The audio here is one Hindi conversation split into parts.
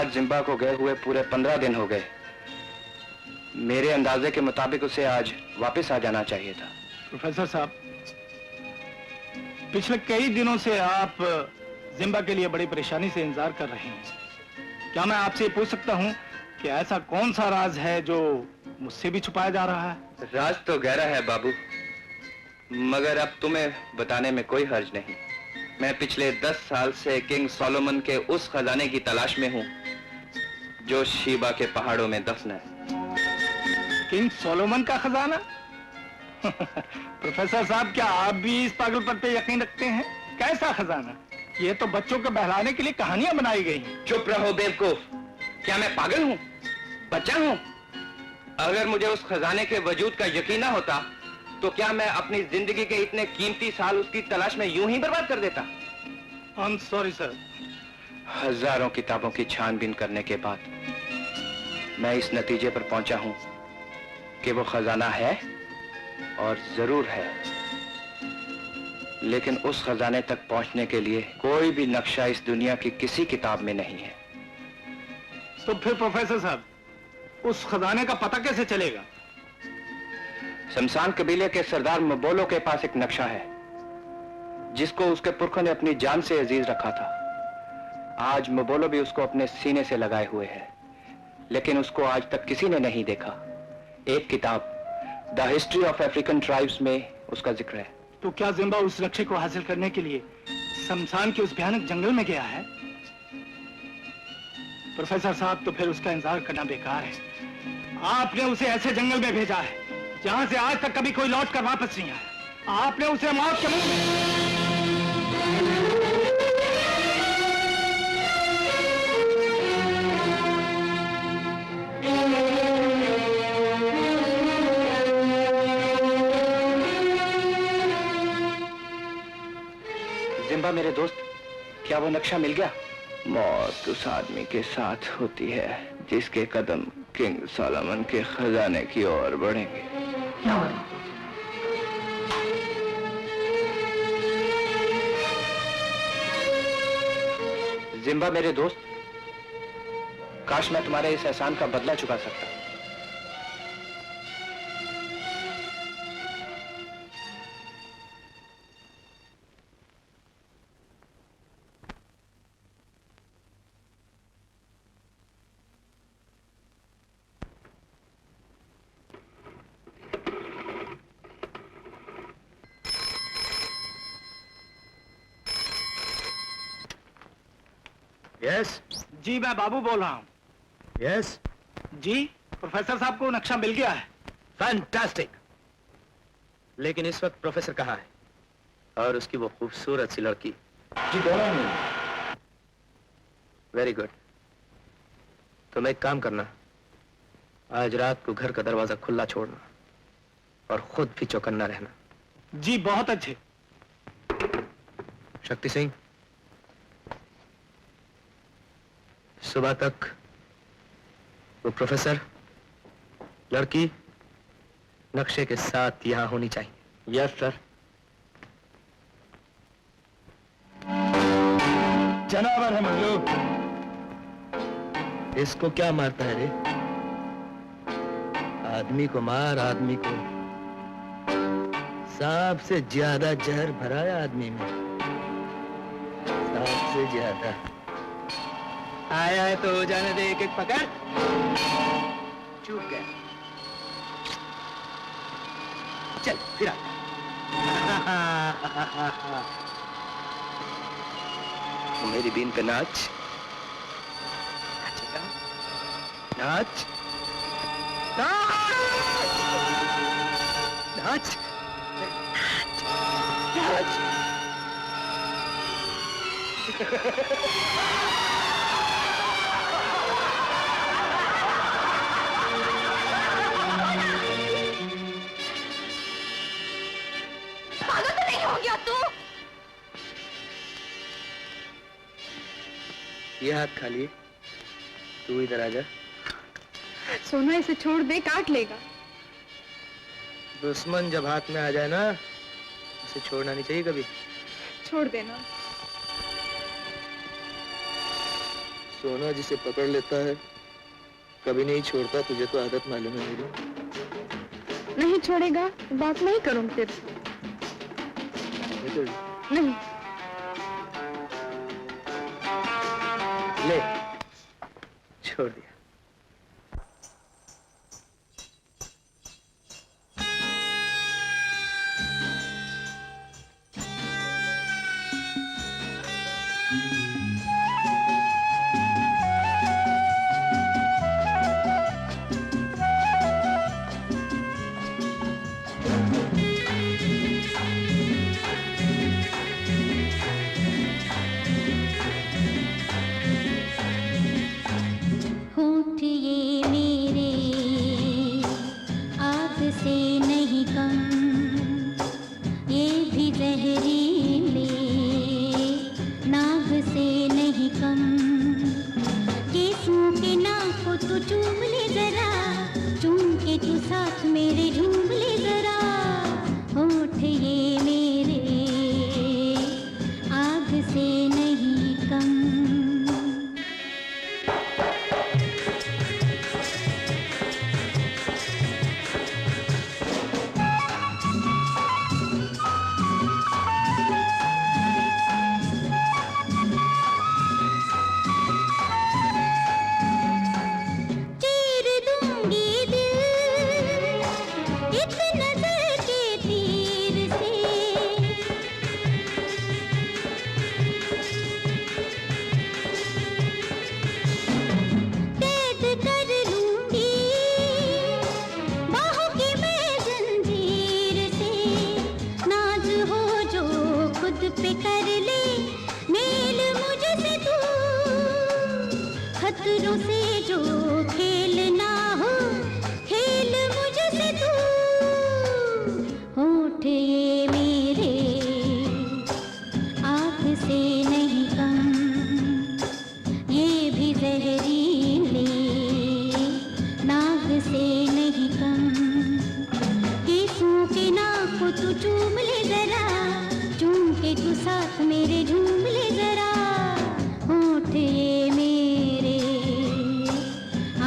आज जिम्बा को गए हुए पूरे 15 दिन हो गए। मेरे अंदाजे के मुताबिक उसे आज वापस आ जाना चाहिए था। प्रोफेसर साहब, पिछले कई दिनों से आप जिम्बा के लिए बड़ी परेशानी से इंतजार कर रहे हैं। क्या मैं आपसे पूछ सकता हूं कि ऐसा कौन सा राज है जो मुझसे भी छुपाया जा रहा है? राज तो गहरा है बाबू, मगर अब तुम्हें बताने में कोई हर्ज नहीं। मैं पिछले 10 साल से किंग सोलोमन के उस खजाने की तलाश में हूं जो शीबा के पहाड़ों में दफन है। किंग सोलोमन का खजाना? प्रोफेसर साहब, क्या आप भी इस पागलपन पे यकीन रखते हैं? कैसा खजाना? ये तो बच्चों को बहलाने के लिए कहानियां बनाई गई हैं। चुप रहो बेवकूफ। क्या मैं पागल हूं? बच्चा हूं? अगर मुझे उस खजाने के वजूद का यकीन ना होता तो क्या मैं अपनी जिंदगी के इतने कीमती साल उसकी तलाश में यूं ही बर्बाद कर देता? I'm sorry sir. हजारों किताबों की छानबीन करने के बाद मैं इस नतीजे पर पहुंचा हूं कि वो खजाना है और जरूर है, लेकिन उस खजाने तक पहुंचने के लिए कोई भी नक्शा इस दुनिया की किसी किताब में नहीं है। तो फिर प्रोफेसर साहब, उस खजाने का पता कैसे चलेगा? शमशान कबीले के सरदार मबोलो के पास एक नक्शा है जिसको उसके पुरखों ने अपनी जान से अजीज रखा था। आज मबोलो भी उसको अपने सीने से लगाए हुए है, लेकिन उसको आज तक किसी ने नहीं देखा। एक किताब the history of African tribes में उसका जिक्र है। तो क्या जिम्बा उस नक्शे को हासिल करने के लिए शमशान के उस भयानक जंगल में गया है? प्रोफेसर साहब, तो फिर उसका इंतजार करना बेकार है। आपने उसे ऐसे जंगल में भेजा है जहां से आज तक कभी कोई लौट कर वापस नहीं आया। आपने उसे मौत के मुंह में जिम्बा मेरे दोस्त, क्या वो नक्शा मिल गया? मौत उस आदमी के साथ होती है जिसके कदम किंग सोलोमन के खजाने की ओर बढ़ेंगे। जिम्बा मेरे दोस्त, काश मैं तुम्हारे इस एहसान का बदला चुका सकता। यस जी, मैं बाबू बोल रहा हूँ। यस जी, प्रोफेसर साहब को नक्शा मिल गया है। फैंटास्टिक। लेकिन इस वक्त प्रोफेसर कहाँ है? और उसकी वो खूबसूरत सी लड़की? जी दोनों ही। Very good. तुम एक काम करना, आज रात को घर का दरवाजा खुला छोड़ना और खुद भी चौकन्ना रहना। जी बहुत अच्छे। शक्ति सिंह, सुबह तक वो प्रोफेसर, लड़की नक्शे के साथ यहां होनी चाहिए। Yes sir. जनावर है मंगलू। इसको क्या मारता है रे? आदमी को मार, आदमी को। सांप से ज्यादा जहर भरा है आदमी में, सांप से ज्यादा। आया है तो हो जाने दे, एक एक पकड़। चूक गया। चल फिर आ। मेरी बीन पे नाच। नाच नाच नाच नाच। पागल तो नहीं हो गया तू? ये हाथ खाली है, तू इधर आ जा। सोना, इसे छोड़ दे, काट लेगा। दुश्मन जब हाथ में आ जाए ना, उसे छोड़ना नहीं चाहिए कभी। छोड़ देना। सोना जिसे पकड़ लेता है कभी नहीं छोड़ता। तुझे तो आदत मालूम है मेरी। नहीं छोड़ेगा बात नहीं करूंगी तेरे से। नहीं। ले, छोड़ दिया। होठ ये मेरे आग से नहीं कम, ये भी जहरीले नाग से नहीं कम। केसों के नाक को तू चूम ले जरा, चूम के तू साथ मेरे झूम ले जरा। होठ ये मेरे आग से नहीं कम। चीर दूंगी दिल एक नजर के तीर से, कैद कर लूंगी बाहों की मैं जंजीर से। नाज हो जो खुद पे कर ले मेल मुझसे तू, खतरों से जो खेलना हो खेल मुझसे तू। होठ ये मेरे आँख से नहीं कम, ये भी जहरीले नाग से नहीं कम। केसों के नाक को तू चूम ले जरा, चूम के तू साथ मेरे झूम ले जरा। होठ ये मेरे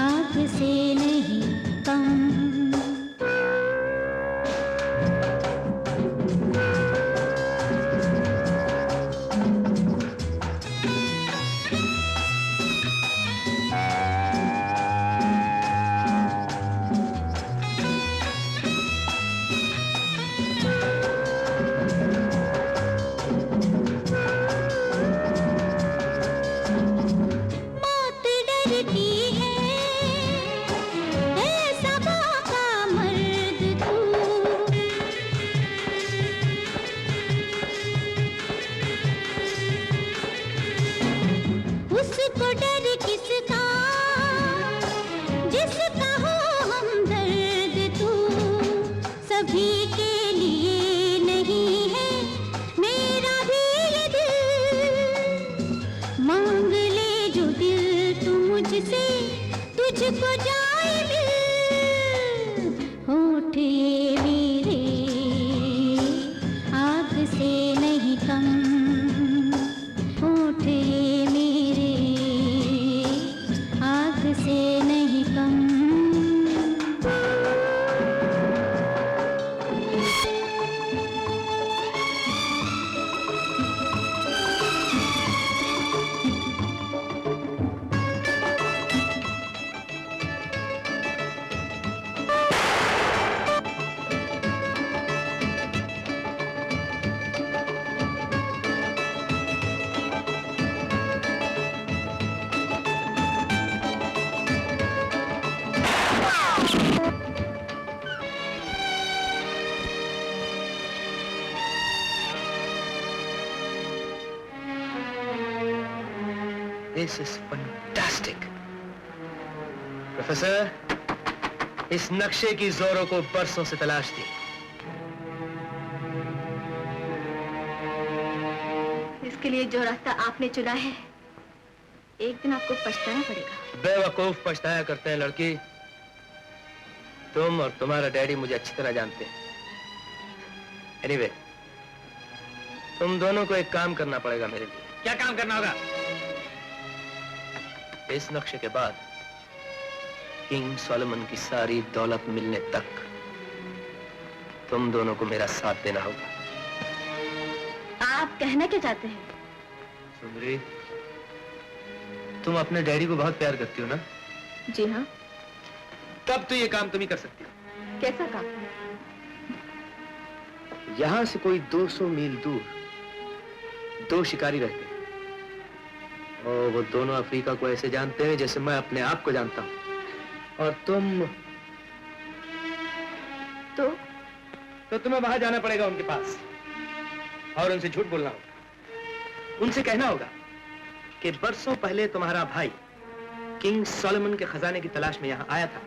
आँख से नहीं कम। मौत डरती है ऐसा बाका मर्द तू, उसको डर किसका जिसका हो हमदर्द तू। सभी के लिए नहीं है मेरा भी ये दिल, मांग ले जो दिल तू मुझसे तुझको जाए मिल। होठ ये मेरे आग से नहीं कम, होठ ये मेरे आग से नहीं कम। This is fantastic. प्रोफेसर, इस नक्शे की जोरों को बरसों से तलाश थी। इसके लिए जो रास्ता आपने चुना है एक दिन आपको पछताना पड़ेगा। बेवकूफ पछताया करते हैं लड़की। तुम और तुम्हारा डैडी मुझे अच्छी तरह जानते हैं। एनीवे, तुम दोनों को एक काम करना पड़ेगा मेरे लिए। क्या काम करना होगा? इस नक्शे के बाद किंग सोलोमन की सारी दौलत मिलने तक तुम दोनों को मेरा साथ देना होगा। आप कहना क्या चाहते हैं? सुंदरी, तुम अपने डैडी को बहुत प्यार करती हो ना? जी हाँ। तब तो ये काम तुम ही कर सकती हो। कैसा काम? यहां से कोई 200 मील दूर 2 शिकारी रहते हैं और वो दोनों अफ्रीका को ऐसे जानते हैं जैसे मैं अपने आप को जानता हूं। और तुम तो तुम्हें वहां जाना पड़ेगा उनके पास और उनसे झूठ बोलना होगा। उनसे कहना होगा कि बरसों पहले तुम्हारा भाई किंग सोलोमन के खजाने की तलाश में यहां आया था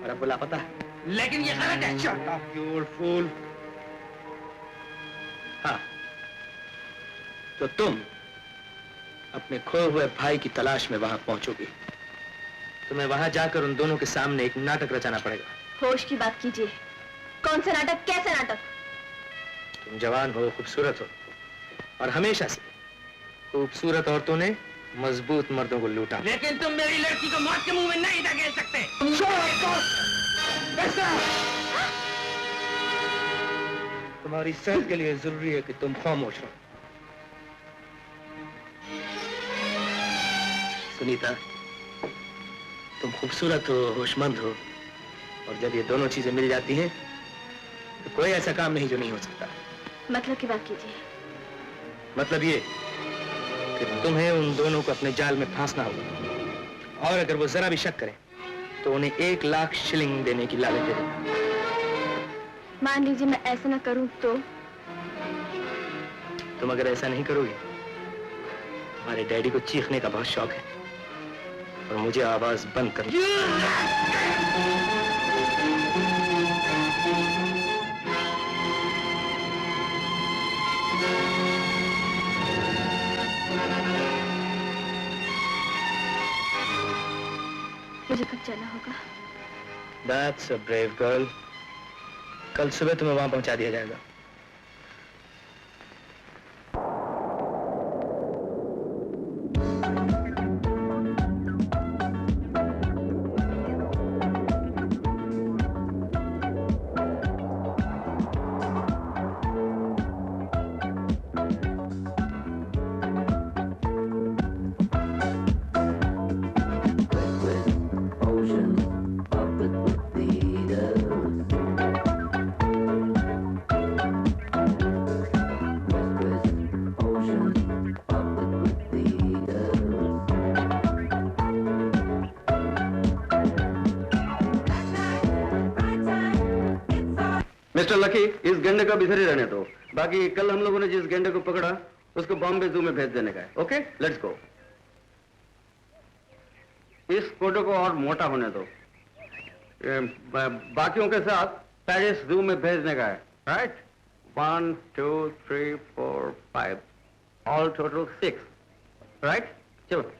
और अब वो लापता है। लेकिन ये गलत है। Shut up, you old fool. हाँ, तो तुम अपने खोए हुए भाई की तलाश में वहां पहुंचोगी। तुम्हें वहां जाकर उन दोनों के सामने एक नाटक रचाना पड़ेगा। होश की बात कीजिए। कौन सा नाटक? कैसा नाटक? तुम जवान हो, खूबसूरत हो और हमेशा से खूबसूरत औरतों ने मजबूत मर्दों को लूटा। लेकिन तुम मेरी लड़की को मौत के मुंह में नहीं धकेल सकते। तुम्हारी सेहत के लिए जरूरी है कि तुम खामोश रहो। सुनीता, तुम खूबसूरत हो, होशमंद हो और जब ये दोनों चीजें मिल जाती हैं तो कोई ऐसा काम नहीं जो नहीं हो सकता। मतलब की बात कीजिए। मतलब ये कि तुम्हें उन दोनों को अपने जाल में फांसना होगा और अगर वो जरा भी शक करें तो उन्हें 1 लाख शिलिंग देने की लालच दे देना। मान लीजिए मैं ऐसा ना करूं तो? तुम अगर ऐसा नहीं करोगे, हमारे डैडी को चीखने का बहुत शौक है और मुझे आवाज बंद करनी। मुझे कब जाना होगा? That's a brave girl. कल सुबह तुम्हें वहां पहुंचा दिया जाएगा। मिस्टर लकी, इस गेंडे को इधर ही रहने दो। बाकी कल हम लोगों ने जिस गेंडे को पकड़ा उसको बॉम्बे जू में भेज देने का है। Okay, let's go. इस फोटो को और मोटा होने दो। बाकियों के साथ पेरिस जू में भेजने का है। राइट? 1 2 3 4 5 all total 6। राइट? चलो।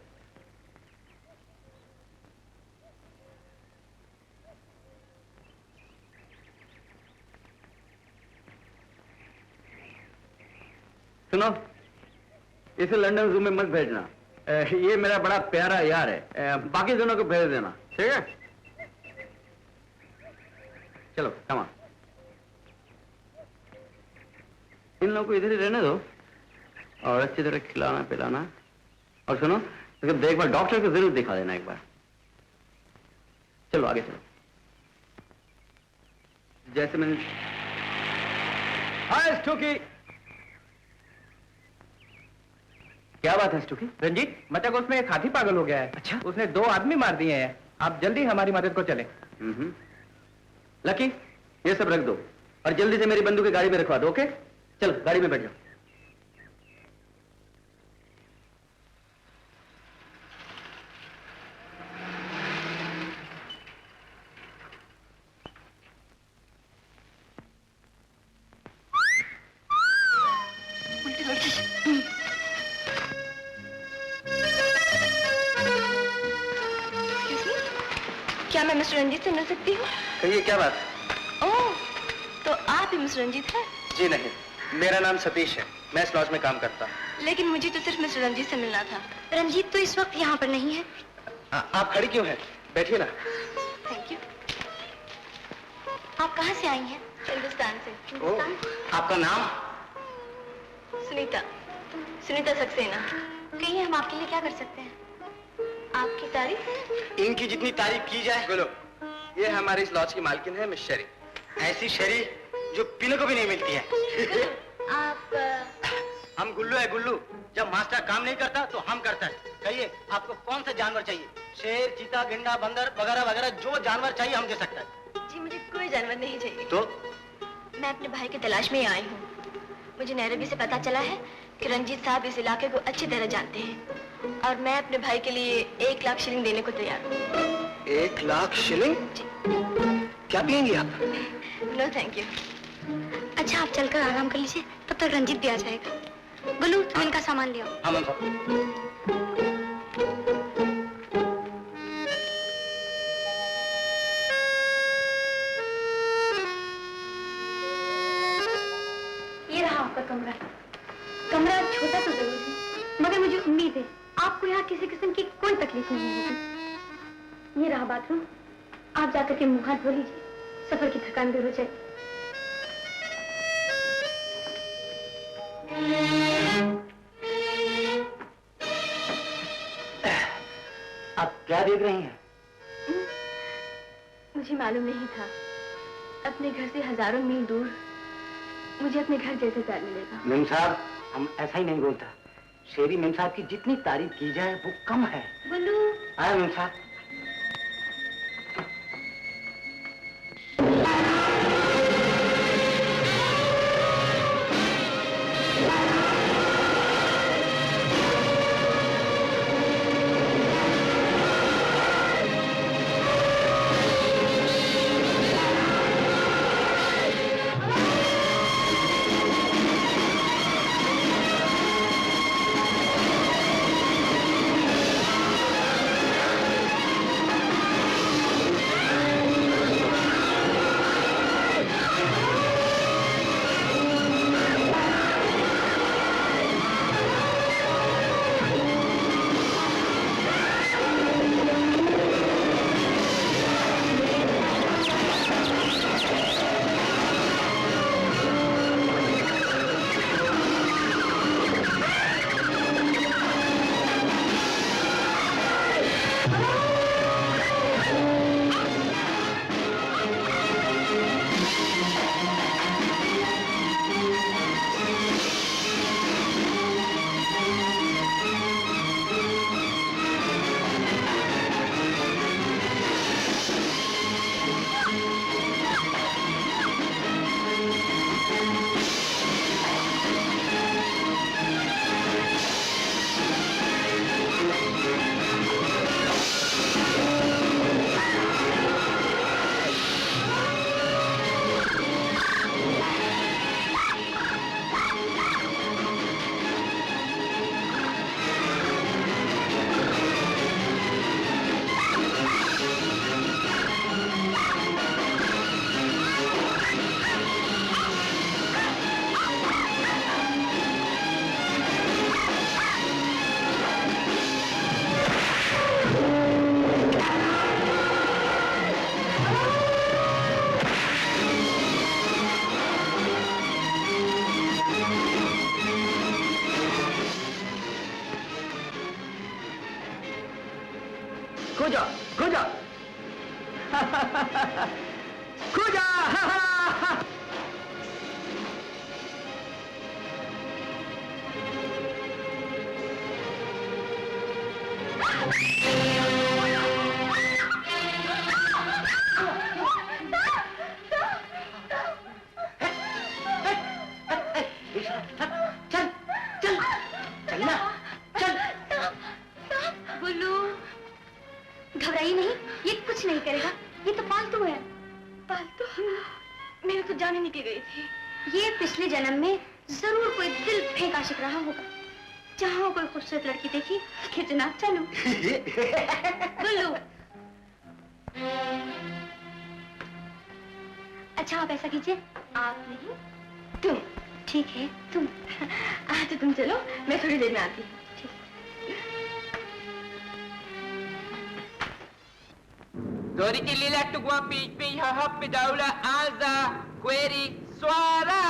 सुनो, इसे लंदन जू में मत भेजना। ये मेरा बड़ा प्यारा यार है। बाकी दोनों को भेज देना, ठीक है? चलो, कम ऑन। इन लोगों को इधर ही रहने दो और अच्छी तरह खिलाना पिलाना। और सुनो, तो देखभाल डॉक्टर को जरूर दिखा देना एक बार। चलो आगे चलो। जैसे मैंने। हाय स्टूकी। क्या बात है स्टूकी? रंजीत, मतलब उसमें एक हाथी पागल हो गया है। अच्छा? उसने 2 आदमी मार दिए हैं। आप जल्दी हमारी मदद को चले। लकी, ये सब रख दो और जल्दी से मेरी बंदूक गाड़ी में रखवा दो। ओके, चलो गाड़ी में बैठ जाओ। क्या मैं मिस्टर रंजीत से मिल सकती हूँ? कहिए, क्या बात? ओह, तो आप ही मिस्टर रंजीत हैं? जी नहीं, मेरा नाम सतीश है। मैं इस लॉज में काम करता हूँ। लेकिन मुझे तो सिर्फ मिस्टर रंजीत से मिलना था। रंजीत तो इस वक्त यहाँ पर नहीं है। आप खड़ी क्यों हैं? बैठिए ना। Thank you. आप कहाँ से आई हैं? हिंदुस्तान से। ओह, आपका नाम? सुनीता, सुनीता सक्सेना। कहिए हम आपके लिए क्या कर सकते हैं? आपकी तारीफ? इनकी जितनी तारीफ की जाए। बोलो, ये हमारे इस लॉज की मालकिन है मिस शेरी। ऐसी शेरी जो पीने को भी नहीं मिलती है। आप हम गुल्लू है गुल्लू। जब मास्टर काम नहीं करता तो हम करता है। कहिए आपको कौन सा जानवर चाहिए? शेर, चीता, गेंडा, बंदर वगैरह वगैरह जो जानवर चाहिए हम दे सकता है। जी मुझे कोई जानवर नहीं चाहिए। तो मैं अपने भाई की तलाश में ही आई हूँ। मुझे नैरोबी से पता चला है कि रंजीत साहब इस इलाके को अच्छी तरह जानते हैं और मैं अपने भाई के लिए 1 लाख शिलिंग देने को तैयार हूँ। 1 लाख शिलिंग? जी। क्या पियेंगी आप? No thank you. अच्छा आप चलकर आराम कर लीजिए, तब तक रंजीत भी आ जाएगा। गुल्लू तुम इनका सामान ले आओ। हाँ मैम। ये रहा आपका कमरा। कमरा छोटा तो जरूर है, मगर मुझे उम्मीद है आपको यहाँ किसी किस्म की कोई तकलीफ नहीं होगी। ये रहा बाथरूम, आप जाकर के मुंह हाथ धो लीजिए, सफर की थकान दूर हो जाएगी। आप क्या देख रही हैं? मुझे मालूम नहीं था, अपने घर से हजारों मील दूर मुझे अपने घर जैसे प्यार मिलेगा। मेम साहब, हम ऐसा ही नहीं बोलता। शेरी मेम साहब की जितनी तारीफ की जाए वो कम है। गुल्लू। आया मेम साहब। खो जा, खो जा, खो जा। चल, चल, चलना, चल। गुल्लू, घबराइए नहीं, ये कुछ नहीं करेगा। ये तो पालतू है। पालतू? मेरी तो जान ही निकल गई थी। ये पिछले जन्म में जरूर कोई दिल फेंक आशिक रहा होगा। जहाँ कोई खूबसूरत लड़की देखी, खींचना चलो। गुल्लू। अच्छा आप ऐसा कीजिए, आप नहीं तुम ठीक है, तुम तो तुम चलो, मैं थोड़ी देर में आती हूँ। Doriki lila tu guapi pi ha happy daula alza query swara.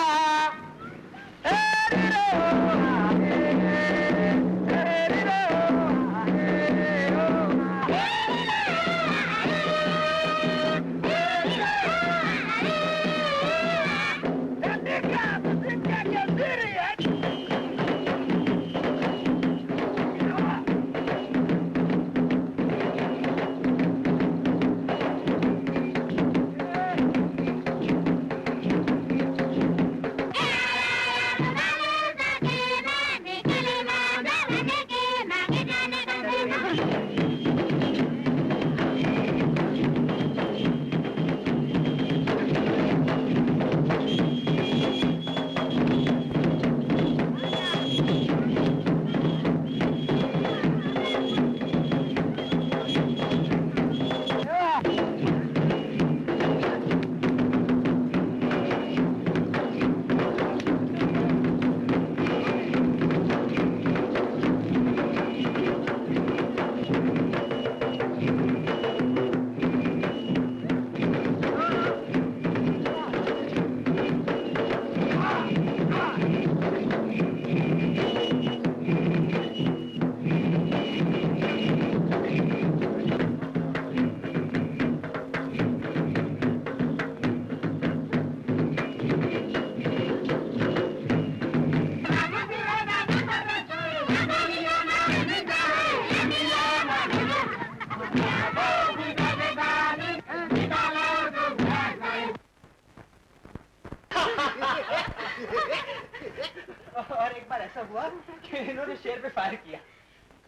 और एक बार ऐसा हुआ कि इन्होंने शेर पे फायर किया,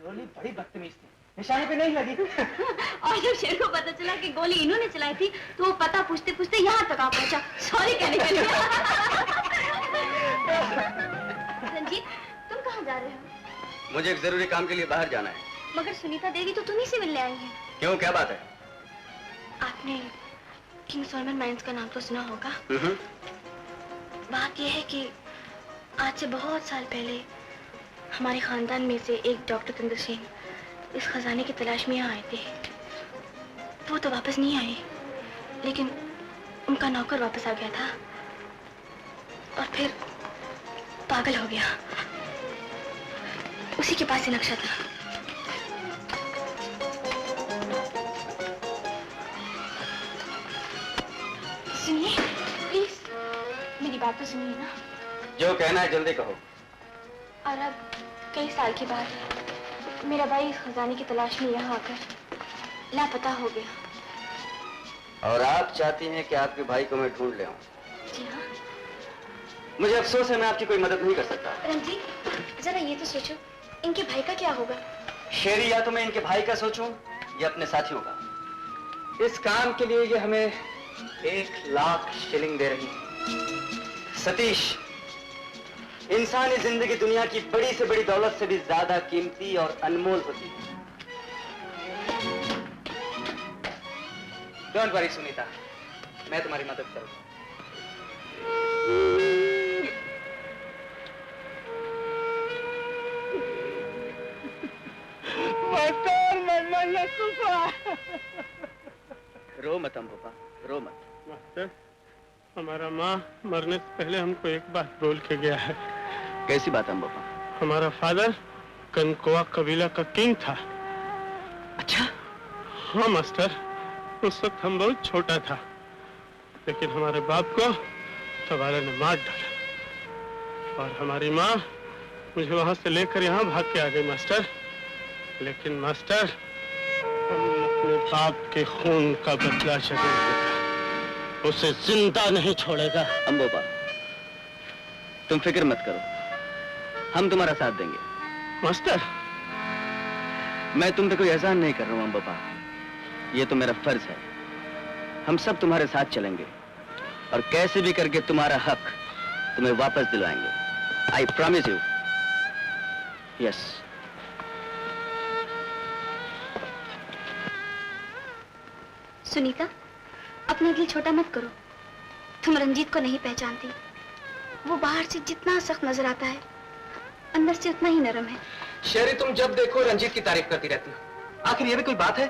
गोली बड़ी बदतमीज थी, निशाने पे नहीं लगी। और जब शेर को पता चला कि गोली इन्होंने चलाई थी तो वो पता पूछते पूछते यहाँ तक आ पहुंचा, सॉरी कहने के लिए। रंजीत, तुम कहाँ जा रहे हो? मुझे एक जरूरी काम के लिए बाहर जाना है। मगर सुनीता देवी तो तुम्ही से मिलने आई है। क्यों, क्या बात है? आपने किंग सोलोमन माइंस का नाम तो सुना होगा। बात यह है कि आज से बहुत साल पहले हमारे खानदान में से एक डॉक्टर चंद्रसेन इस खजाने की तलाश में यहाँ आए थे। वो तो वापस नहीं आए, लेकिन उनका नौकर वापस आ गया था और फिर पागल हो गया। उसी के पास ये नक्शा था। सुनिए प्लीज, मेरी बात तो सुनिए ना। जो कहना है जल्दी कहो। और अब कई साल के बाद मेरा भाई इस खजाने की तलाश में यहाँ आकर लापता हो गया। और आप चाहती हैं कि आपके भाई को मैं ढूंढ ले आऊं? जी हाँ। मुझे अफसोस है, मैं आपकी कोई मदद नहीं कर सकता। रंजीत, जरा ये तो सोचो, इनके भाई का क्या होगा? शेरी, या तो मैं इनके भाई का सोचूं या अपने साथियों का। इस काम के लिए ये हमें 1,00,000 शिलिंग दे रही है। सतीश, इंसानी जिंदगी दुनिया की बड़ी से बड़ी दौलत से भी ज्यादा कीमती और अनमोल होती है। डोंट वरी सुनीता, मैं तुम्हारी मदद करूंगा। रो मत अम्बुपा, रो मत। मास्टर, हमारा माँ मरने से पहले हमको एक बात बोल के गया है। कैसी बात अम्बुपा? हमारा फादर कनकोआ कबीला का किंग था। अच्छा? हाँ मास्टर, उस वक्त हम बहुत छोटा था, लेकिन हमारे बाप को तबाले ने मार डाला और हमारी माँ मुझे वहां से लेकर यहाँ भाग के आ गई मास्टर। लेकिन मास्टर, हम अपने बाप के खून का बदला जरूर लेगा, उसे जिंदा नहीं छोड़ेगा। अम्बुपा, तुम फिक्र मत करो, हम तुम्हारा साथ देंगे। मास्टर, मैं तुम पे कोई एहसान नहीं कर रहा हूँ अम्बुपा, ये तो मेरा फर्ज है। हम सब तुम्हारे साथ चलेंगे और कैसे भी करके तुम्हारा हक तुम्हें वापस दिलवाएंगे। I promise you. Yes. Sunita, अपना दिल छोटा मत करो। तुम रंजीत को नहीं पहचानती, वो बाहर से जितना सख्त नजर आता है, अंदर से उतना ही नरम है। शेरी, तुम जब देखो रंजीत की तारीफ करती रहती हो। आखिर ये भी कोई बात है?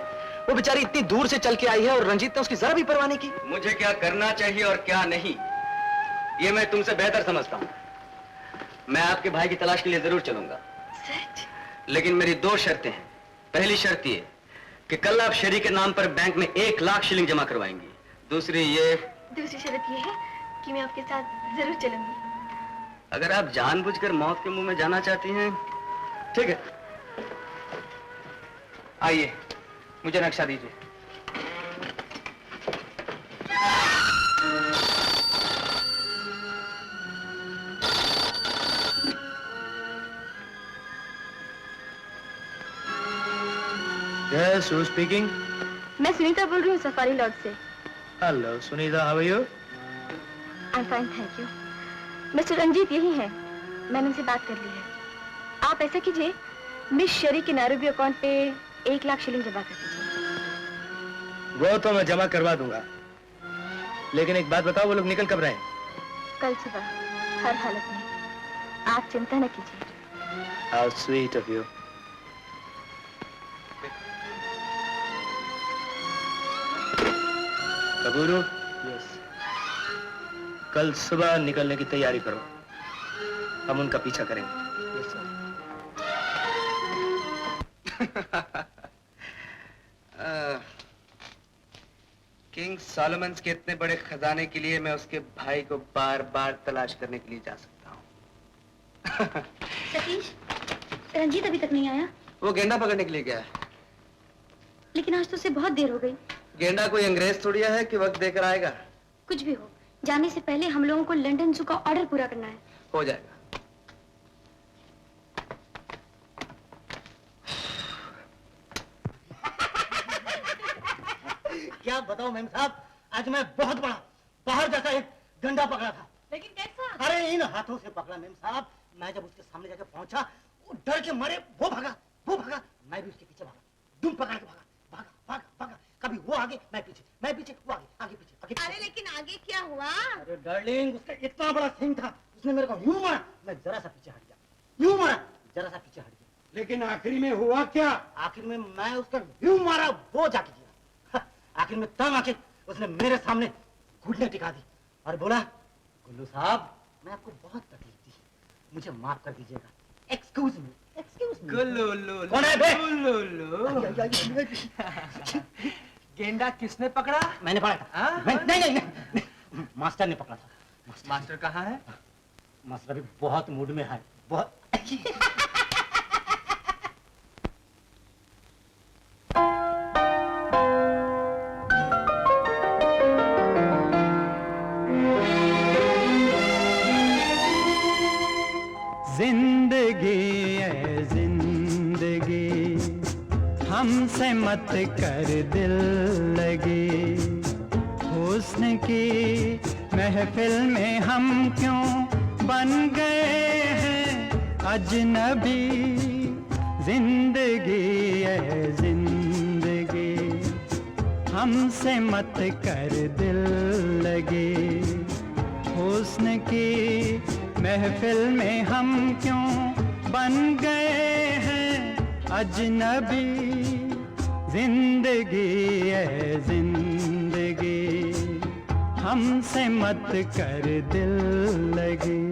वो बेचारी इतनी दूर से चल के आई है और रंजीत ने उसकी जरा भी परवाह नहीं की। मुझे क्या करना चाहिए और क्या नहीं, ये मैं तुमसे बेहतर समझता हूँ। मैं आपके भाई की तलाश के लिए जरूर चलूंगा, सच? लेकिन मेरी 2 शर्तें हैं। पहली शर्त ये कि कल आप शेरी के नाम पर बैंक में 1 लाख शिलिंग जमा करवाएंगी। दूसरी शर्त ये है कि मैं आपके साथ जरूर चलूंगी। अगर आप जानबूझकर मौत के मुंह में जाना चाहती हैं, ठीक है। आइए, मुझे नक्शा दीजिए। Yes, who's speaking? मैं सुनीता बोल रही हूँ सफारी लॉज से। Hello, Sunita, how are you? I'm fine, thank you. Mister Ranjit यही है, मैंने उनसे बात कर ली है। आप ऐसा कीजिए, मिस शेरी के नायरोबी अकाउंट पे 1 लाख शिलिंग जमा कर दीजिए। वो तो मैं जमा करवा दूंगा, लेकिन एक बात बताओ, वो लोग निकल कब रहे हैं? कल सुबह, हर हालत में। आप चिंता न कीजिए। How sweet of you. कबूरू? Yes. कल सुबह निकलने की तैयारी करो, हम उनका पीछा करेंगे। Yes, sir. किंग सॉलोमन्स के इतने बड़े खजाने के लिए मैं उसके भाई को बार-बार तलाश करने के लिए जा सकता हूँ। सतीश, रंजीत अभी तक नहीं आया? वो गेंडा पकड़ने के लिए गया है। लेकिन आज तो उसे बहुत देर हो गई। गेंडा कोई अंग्रेज थोड़ी है कि वक्त देकर आएगा। कुछ भी हो, जाने से पहले हम लोगों को लंदन जू का ऑर्डर पूरा करना है। हो जाएगा। क्या बताओ मेम साहब, आज मैं बहुत बड़ा बाहर जैसा एक गंडा पकड़ा था। लेकिन कैसा? अरे इन हाथों से पकड़ा मेम साहब। मैं जब उसके सामने जाकर पहुंचा, वो डर के मारे वो भागा। मैं भी उसके पीछे भागा, दुम पकड़ के भागा। कभी वो आगे, मैं पीछे, वो आगे पीछे। अरे लेकिन आगे क्या हुआ? अरे डार्लिंग, उसका इतना बड़ा सिंह था, उसने मेरे को यूं मारा, मैं जरा सा पीछे हट गया। लेकिन आखिरी में हुआ क्या? आखिर में मैं उसका यूं मारा, वो जाके गिरा। आखिर में तंग आके उसने मेरे सामने घुटने टिका दी और बोला, गुल्लू साहब, मैं आपको बहुत तकलीफ दी, मुझे माफ कर दीजिएगा। Excuse me. गुल्लू, कौन है बे? गेंडा किसने पकड़ा? मैंने पकड़ा था। नहीं, मास्टर ने पकड़ा था। मास्टर कहाँ है? मास्टर अभी बहुत मूड में है, बहुत। जिंदगी है जिंदगी, हमसे मत कर दिल लगी। हुस्न की महफिल में हम क्यों बन गए हैं अजनबी। जिंदगी है जिंदगी, हमसे मत कर दिल लगी। हुस्न की महफिल में हम क्यों बन गए हैं अजनबी। जिंदगी है जिंदगी, हमसे मत कर दिल लगी।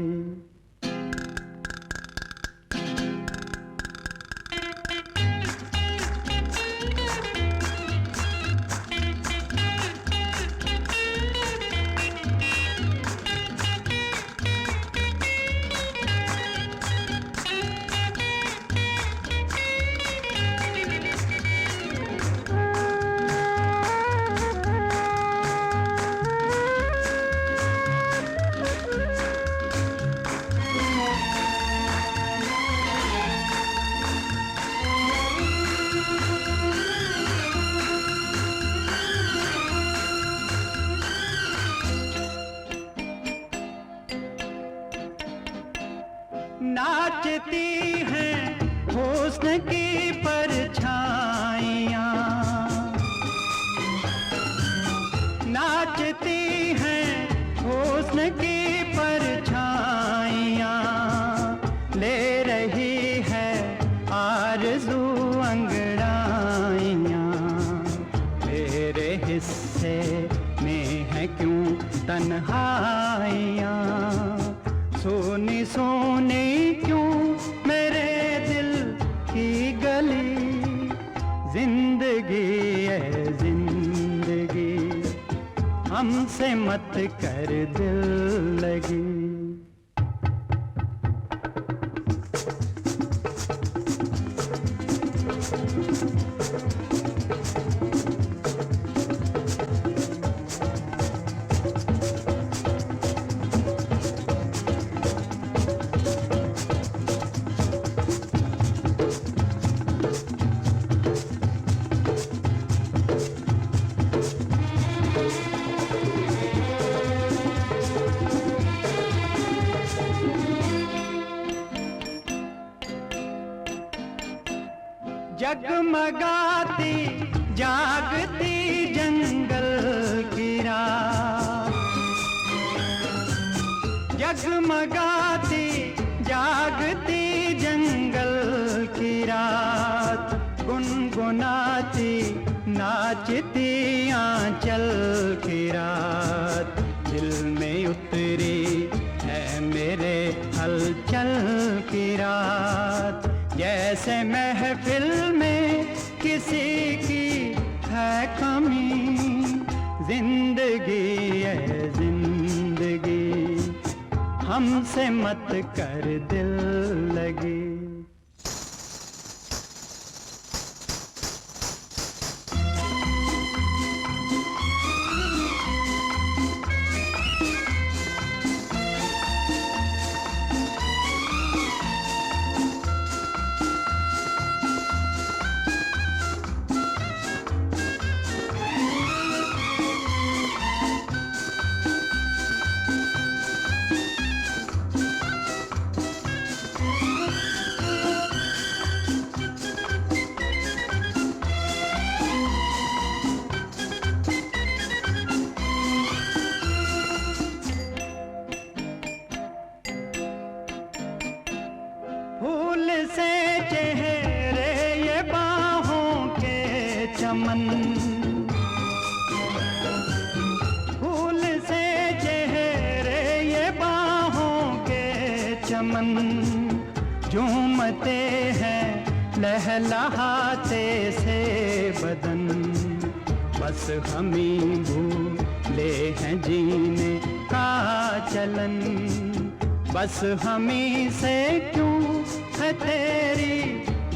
नाचती हैं हुस्न की परछाइयाँ, नाचती हैं हुस्न की परछाइयाँ। में है क्यों तन्हाइयाँ, सोनी सोनी क्यों मेरे दिल की गली, जिंदगी है जिंदगी हमसे मत कर दिल लगी। जगमगाती जागती जंगल की रात, जगमगाती जागती जंगल की रात, गुनगुनाती नाचती आंचल की रात, दिल में उतरी है मेरे हलचल की रात, जैसे महफिल में किसी की है कमी, जिंदगी है जिंदगी हमसे मत कर दिल लगी। फूल से चेहरे ये बाहों के चमन, फूल से चेहरे ये बाहों के चमन, झूमते हैं लहलहाते से बदन, बस हम ही भूले हैं जीने का चलन, बस हमी से क्यों है तेरी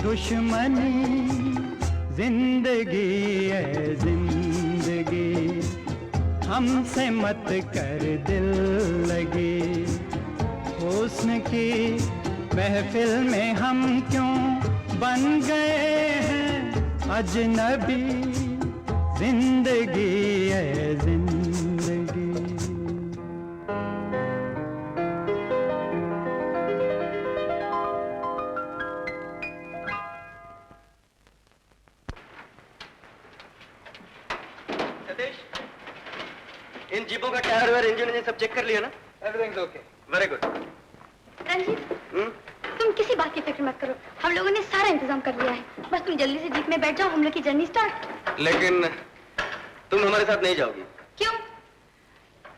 दुश्मनी, जिंदगी है जिंदगी हमसे मत कर दिल लगी, हुस्न की महफिल में हम क्यों बन गए हैं अजनबी, जिंदगी है जिंदगी। इन जीपों का टायर वायर इंजन सब चेक कर लिया ना? Everything okay. Very good. Ranjit, तुम किसी बात की फिक्र मत करो, हम लोगों ने सारा इंतजाम कर लिया है, बस तुम जल्दी से जीप में बैठ जाओ, हम लोग की जर्नी स्टार्ट। लेकिन तुम हमारे साथ नहीं जाओगी। क्यों?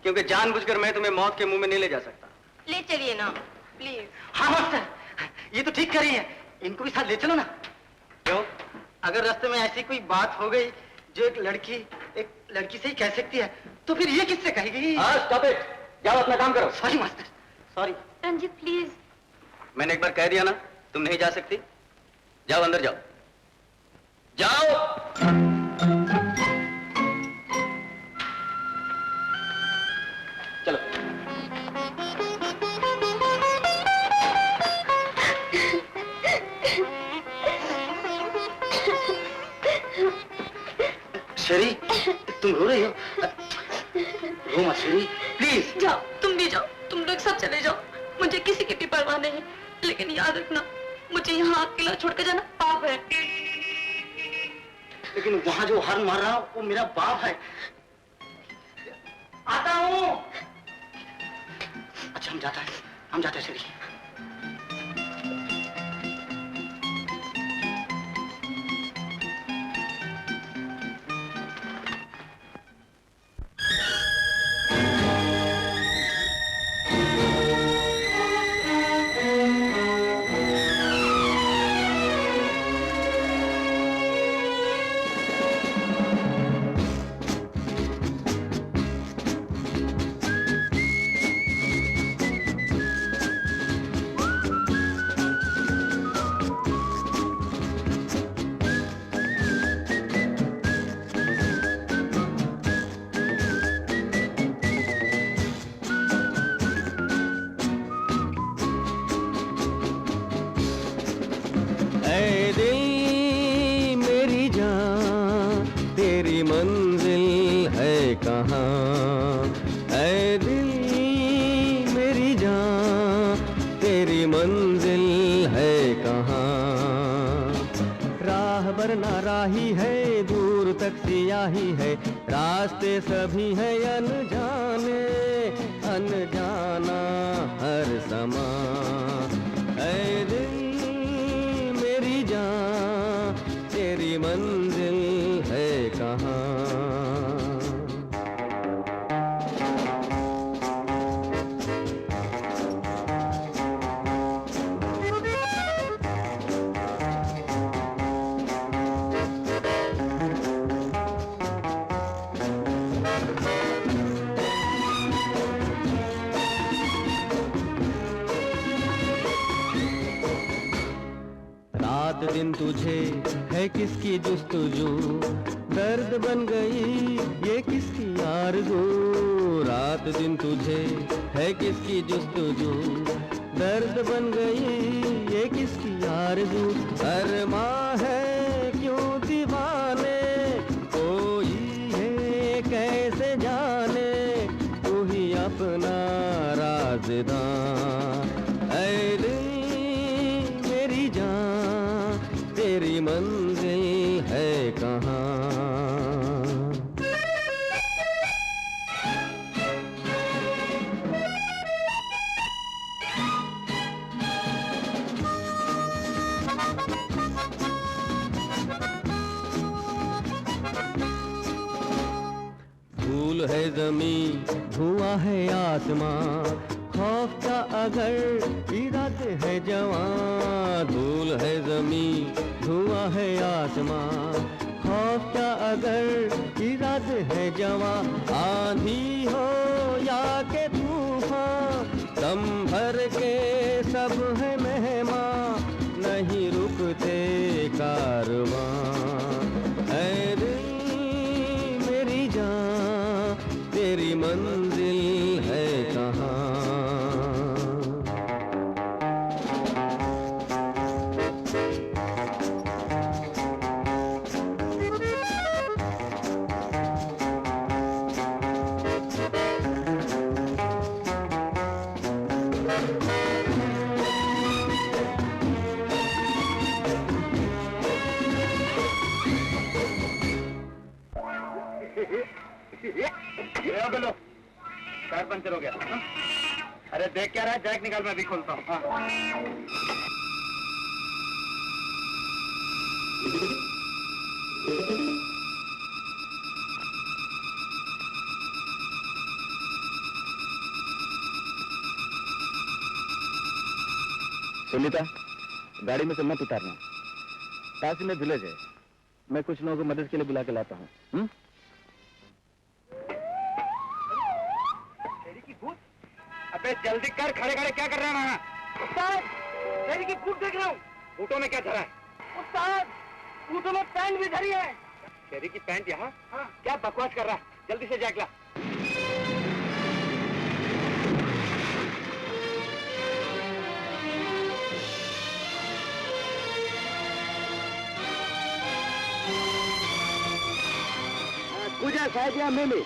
क्योंकि जानबूझकर मैं तुम्हें मौत के मुंह में नहीं ले जा सकता। ले चलिए ना प्लीज। हाँ मास्टर, ये तो ठीक कर रही है, इनको भी साथ ले चलो ना। क्यों? अगर रास्ते में ऐसी कोई बात हो गई जो एक लड़की से ही कह सकती है, तो फिर ये किससे कहेगी? स्टॉप इट, जाओ अपना काम करो। Sorry master, sorry. Ranjit please. मैंने एक बार कह दिया ना, तुम नहीं जा सकती। जाओ अंदर जाओ, जाओ। चलो। शेरी, तुम रो रही हो? रो मत शेरी, प्लीज। जाओ, तुम भी जाओ, तुम लोग सब चले जाओ, मुझे किसी की भी परवाह नहीं, लेकिन याद रखना मुझे यहाँ अकेला छोड़कर जाना पाप है। लेकिन वहाँ जो हॉर्न मार रहा वो मेरा बाप है। आता हूँ। अच्छा हम जाते हैं शेरी। तक सियाही है, रास्ते सभी है अनजाने, अनजाना हर समा। ऐ दिल मेरी जान, तेरी मंजिल है कहाँ? रात दिन तुझे है किसकी जुस्तजू, दर्द बन गई ये किसकी आरज़ू। रात दिन तुझे है किसकी जुस्तजू, दर्द बन गई ये किसकी आरज़ू। अरमां है क्यों दीवाने, कोई है कैसे जाने, तू ही अपना राज़दां। ऐ दिल मेरी जान, तेरी मंजिल है कहाँ? धूल है ज़मीं, धुआं है आसमां, खौफ का अगर इरादे है जवां। धूल है ज़मीं, धुआं है आसमां, खौफ का अगर इरादे है जवां। आंधी हो या के तूफान, दम भर के सब है मेहमान, नहीं रुकते कारवां। ऐ दिल मेरी जान, तेरी मंजिल है कहाँ? बोलो, टायर पंचर हो गया। हाँ? अरे देख क्या रहा है, जैक निकाल, मैं भी खोलता हूँ। हाँ। सुनीता, गाड़ी में चलना उतारना, पास में विलेज है, मैं कुछ लोगों को मदद के लिए बुला के लाता हूँ। अबे जल्दी कर, खड़े खड़े क्या कर रहा है? उस्ताद, मेरी की बूट देख रहा हूँ। बूटों में क्या धरा है? उस्ताद, बूटों में पैंट भी धरी है। शेरी की पैंट यहाँ? हाँ। क्या बकवास कर रहा है? जल्दी से जैक ला। पूजा शायद यहाँ मिली।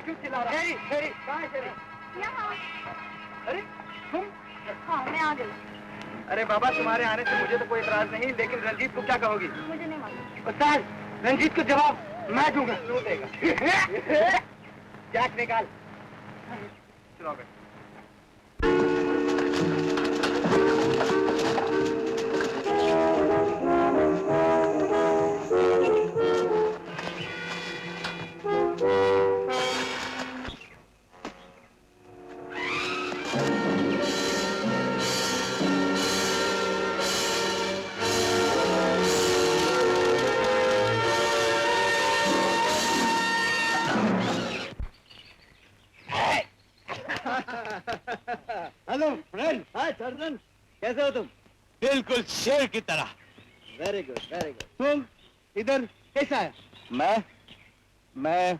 क्यों चिल्ला रहा है? कहाँ है शेरी? यहाँ। अरे तुम? हाँ, मैं आ गई। अरे बाबा, तुम्हारे आने से मुझे तो कोई इतराज नहीं, लेकिन रंजीत को क्या कहोगी? मुझे नहीं मालूम। उस्ताद, रंजीत को जवाब मैं दूंगा। तू देगा। जैक निकाल। चलो बेटा। Hello friend. हाय सर्जन, कैसे हो तुम? बिल्कुल शेर की तरह। Very good very good. तुम इधर कैसा है? मैं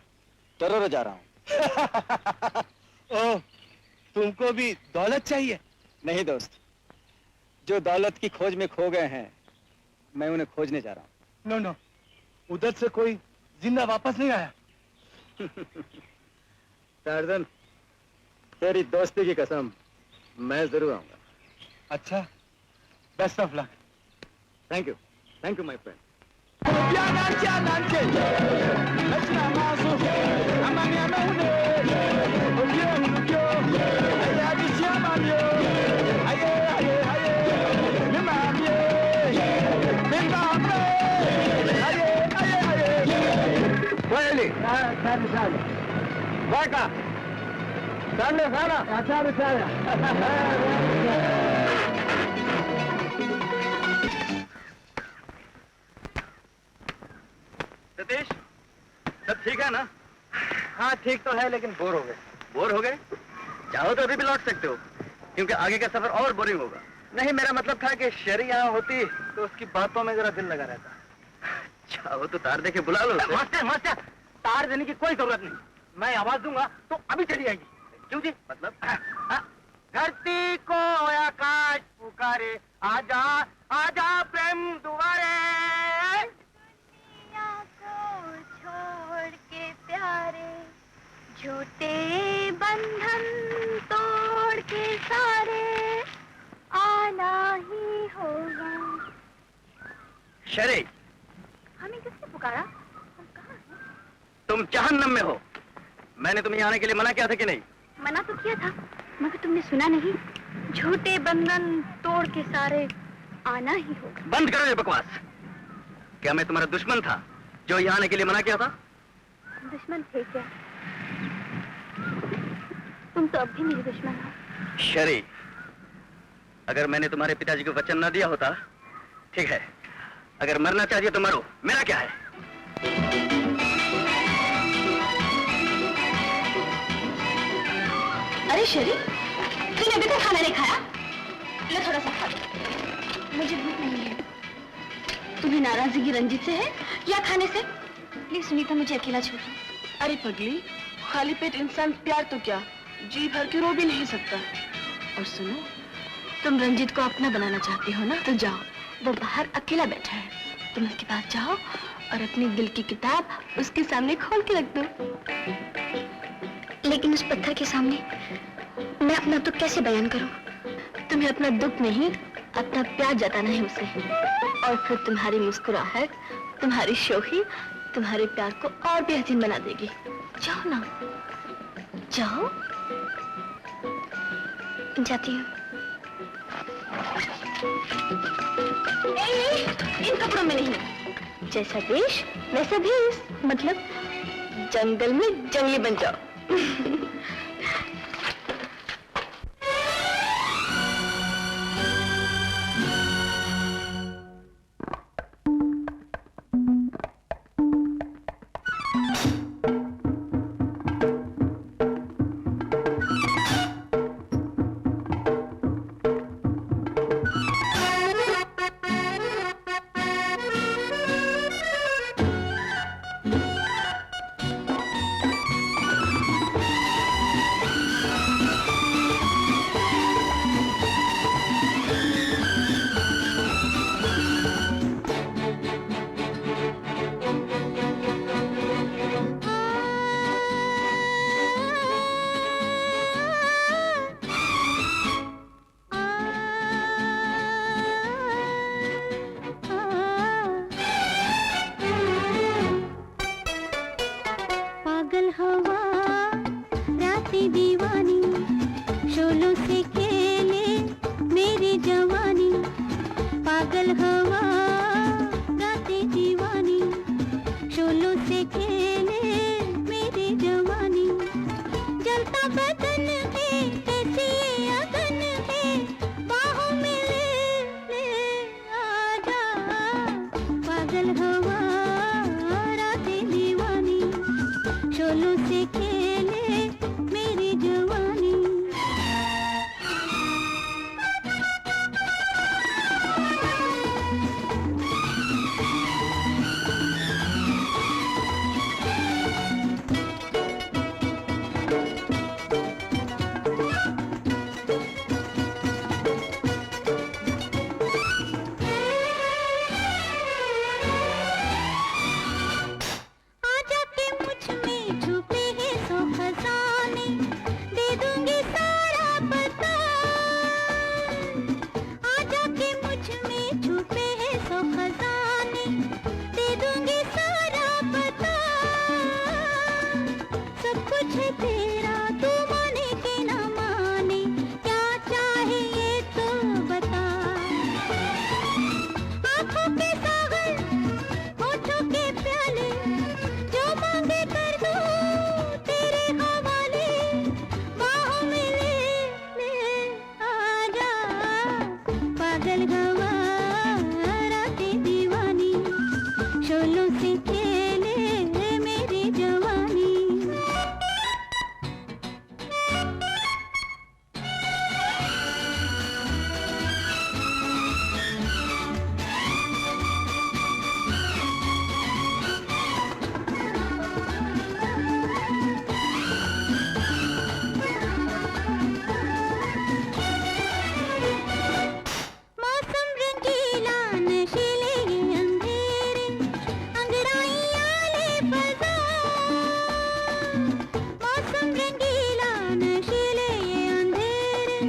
तरोर जा रहा हूँ। ओह, तुमको भी दौलत चाहिए? नहीं दोस्त, जो दौलत की खोज में खो गए हैं, मैं उन्हें खोजने जा रहा हूँ। नो नो, उधर से कोई जिंदा वापस नहीं आया। टार्जन, तेरी दोस्ती की कसम, मैं जरूर आऊंगा। अच्छा, best of luck. Thank you my friend. Satish, सब ठीक है ना? हाँ ठीक तो है, लेकिन बोर हो गए। बोर हो गए? चाहो तो अभी भी लौट सकते हो, क्योंकि आगे का सफर और बोरिंग होगा। नहीं, मेरा मतलब था कि शेरी यहाँ होती तो उसकी बातों में जरा दिल लगा रहता। चाहो तो तार देके बुला लो उसे। मास्टर, तार देने की कोई जरूरत नहीं। मैं आवाज दूंगा तो अभी चली आएगी। क्यों जी? मतलब धरती को आकाश पुकारे, आजा आजा प्रेम दुआरे। दुनिया को छोड़ के प्यारे, झूठे बंधन तोड़ के सारे आना ही होगा। शेरी, हमें किसने पुकारा? हम कहाँ हैं? तुम जहन्नम में हो। मैंने तुम्हें आने के लिए मना किया था कि नहीं? मना तो किया था, मगर तुमने सुना नहीं। झूठे बंधन तोड़ के सारे आना ही होगा। बंद करो ये बकवास। क्या मैं तुम्हारा दुश्मन था जो यहाँ आने के लिए मना किया था? दुश्मन थे क्या? तुम तो अब भी मेरे दुश्मन हो। शेरी, अगर मैंने तुम्हारे पिताजी को वचन न दिया होता, ठीक है, अगर मरना चाहिए तो मरो, मेरा क्या है? अरे शेरी, तूने अभी तक खाना नहीं खाया? लो थोड़ा सा खा लो। मुझे भूख नहीं है। तुम्हें नाराजगी रंजित से है या खाने से? प्लीज सुनीता, मुझे अकेला छोड़ दो। अरे पगली, खाली पेट इंसान प्यार तो क्या, जी भर के रो भी नहीं सकता। और सुनो, तुम रंजित को अपना बनाना चाहती हो ना, तो जाओ, वो बाहर अकेला बैठा है, तुम उसके पास जाओ और अपने दिल की किताब उसके सामने खोल के रख दो। लेकिन उस पत्थर के सामने मैं अपना दुख कैसे बयान करूं? तुम्हें अपना दुख नहीं, अपना प्यार जताना है उसे, और फिर तुम्हारी मुस्कुराहट, तुम्हारी शोखी तुम्हारे प्यार को और भी हसीन बना देगी। जाओ ना, जाओ। जाती हूँ। इन कपड़ों में नहीं, जैसा देश वैसा भेष, मतलब जंगल में जंगली बन जाओ। कुछ है तेरा, तू माने कि ना माने, क्या चाहे ये तो बता। आंखों के सागर, होठों के प्याले, जो मांगे कर दो तेरे हवाले। बाहों में ले आजा, पागल गवारा के दीवानी, शोलों से खेले मेरी जवानी। मौसम रंगीला, नशीले ये अंधेरे, अंगड़ाइयाँ ले बजा। मौसम रंगीला, नशीले ये अंधेरे,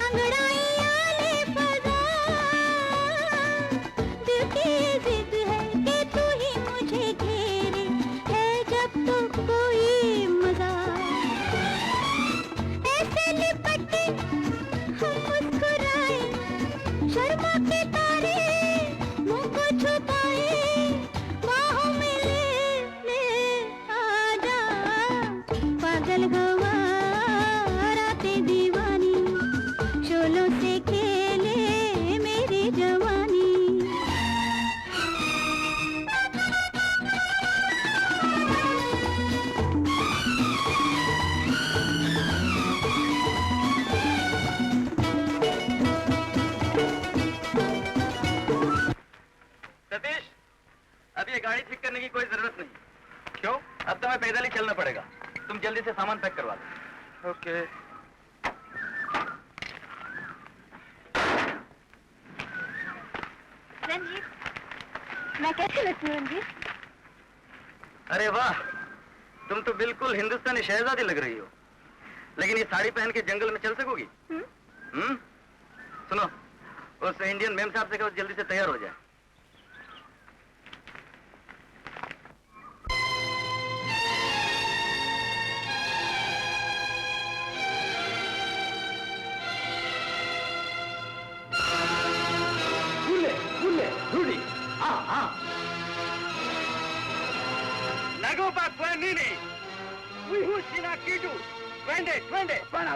अंगड़ाइयाँ ले बजा। दिल की जिद है कि तू ही मुझे घेरे, है जब तो कोई मजा। ऐसे लिपटे हम मुस्कुराए, शर्मा के तारे मुंह को छुपाए। बाहों में ले आजा, पागल गवारा ते दीवानी, शोलों से खेले मेरी जवानी। सतीश, अब ये गाड़ी ठीक करने की कोई जरूरत नहीं। क्यों? अब तो मैं पैदल ही चलना पड़ेगा। तुम जल्दी से सामान पैक करवा दो। ओके। रंजीत, मैं कैसे लगती हूँ रंजीत? अरे वाह, तुम तो बिल्कुल हिंदुस्तानी शहजादी लग रही हो। लेकिन ये साड़ी पहन के जंगल में चल सकोगी? सुनो, उस इंडियन मेम साहब से कहो जल्दी से तैयार हो जाए। Rudy. Nagopa Guanini. We who Sina Kidu. Twende. Bana.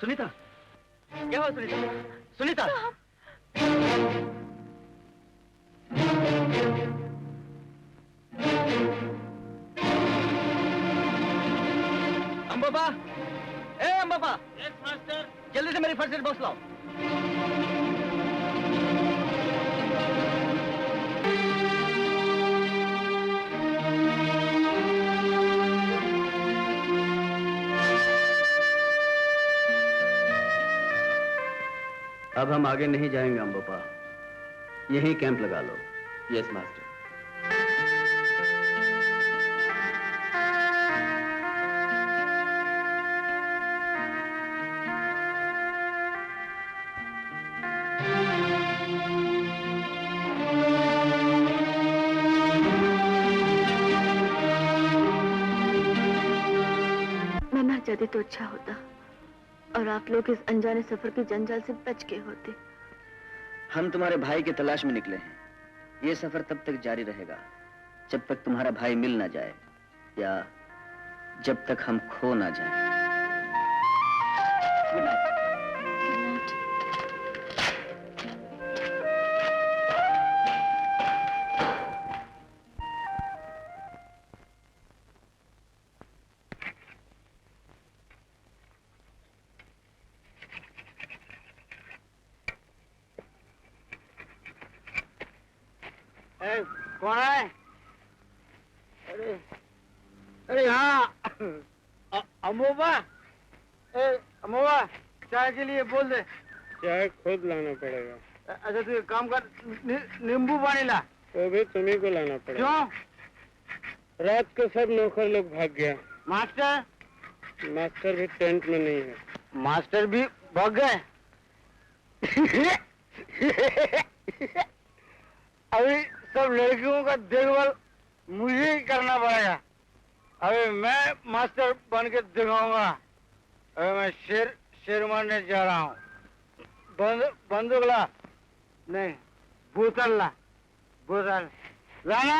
Sunita, क्या हुआ सुनीता? सुनीता, अम्बाबा, ए अम्बाबा, यस मास्टर, जल्दी से मेरी फर्स्ट एड बॉक्स लाओ। अब हम आगे नहीं जाएंगे अम्बोपा, यहीं कैंप लगा लो। Yes master. मैं मर जाती तो अच्छा होता और आप लोग इस अनजाने सफर के जंजाल से बच गए होते। हम तुम्हारे भाई की तलाश में निकले हैं। ये सफर तब तक जारी रहेगा जब तक तुम्हारा भाई मिल ना जाए या जब तक हम खो ना जाए। Good night. कौन है? अरे हाँ, अमोबा, अमोबा, चाय के लिए बोल दे। चाय खुद लाना पड़ेगा। अच्छा तू एक काम कर, नींबू पानी ला। वो भी तुम्ही को लाना पड़ेगा। क्यों? रात को सब नौकर लोग भाग गया। मास्टर? मास्टर भी टेंट में नहीं है। मास्टर भी भाग गए? अभी सब लड़कियों का देखभाल मुझे ही करना पड़ेगा। अभी मैं मास्टर बन के दिखाऊंगा। अभी मैं शेर मारने जा रहा हूँ। बंदूक ला। नहीं, बोतल ला। बोतल लाना।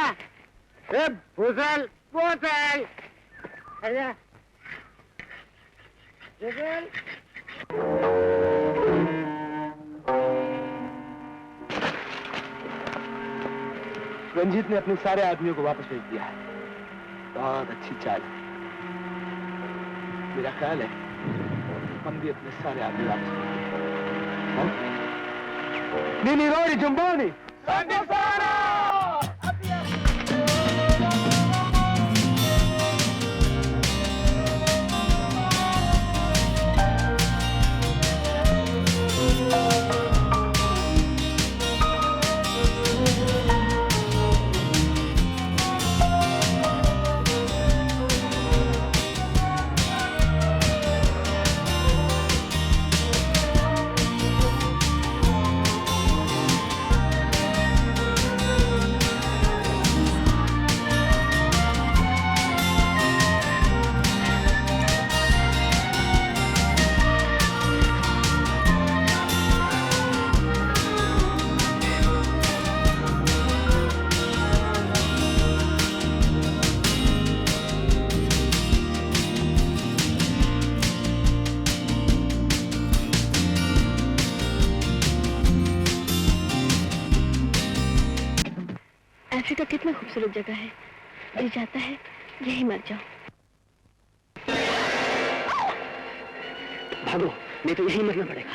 ए बोतल, बोतल। अरे बोतल। रंजीत ने अपने सारे आदमियों को वापस भेज दिया है। बहुत अच्छी चाल है। मेरा ख्याल है हम भी अपने सारे आदमी वापस भेज दें। नीनी रोड़ी जुम्बानी अफ्रीका कितना खूबसूरत जगह है। जी चाहता है यही मर जाओ। भागो, नहीं तो यही मरना पड़ेगा।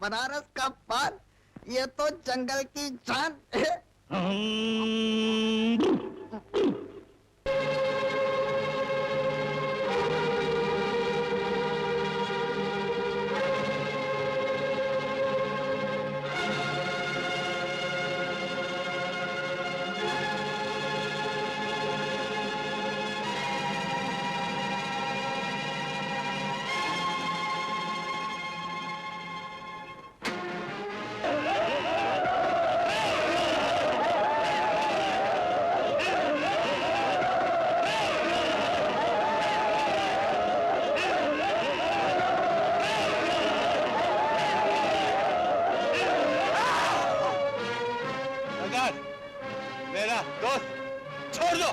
बनारस का पान, ये तो जंगल की जान है। मेरा दोस्त छोड़ दो।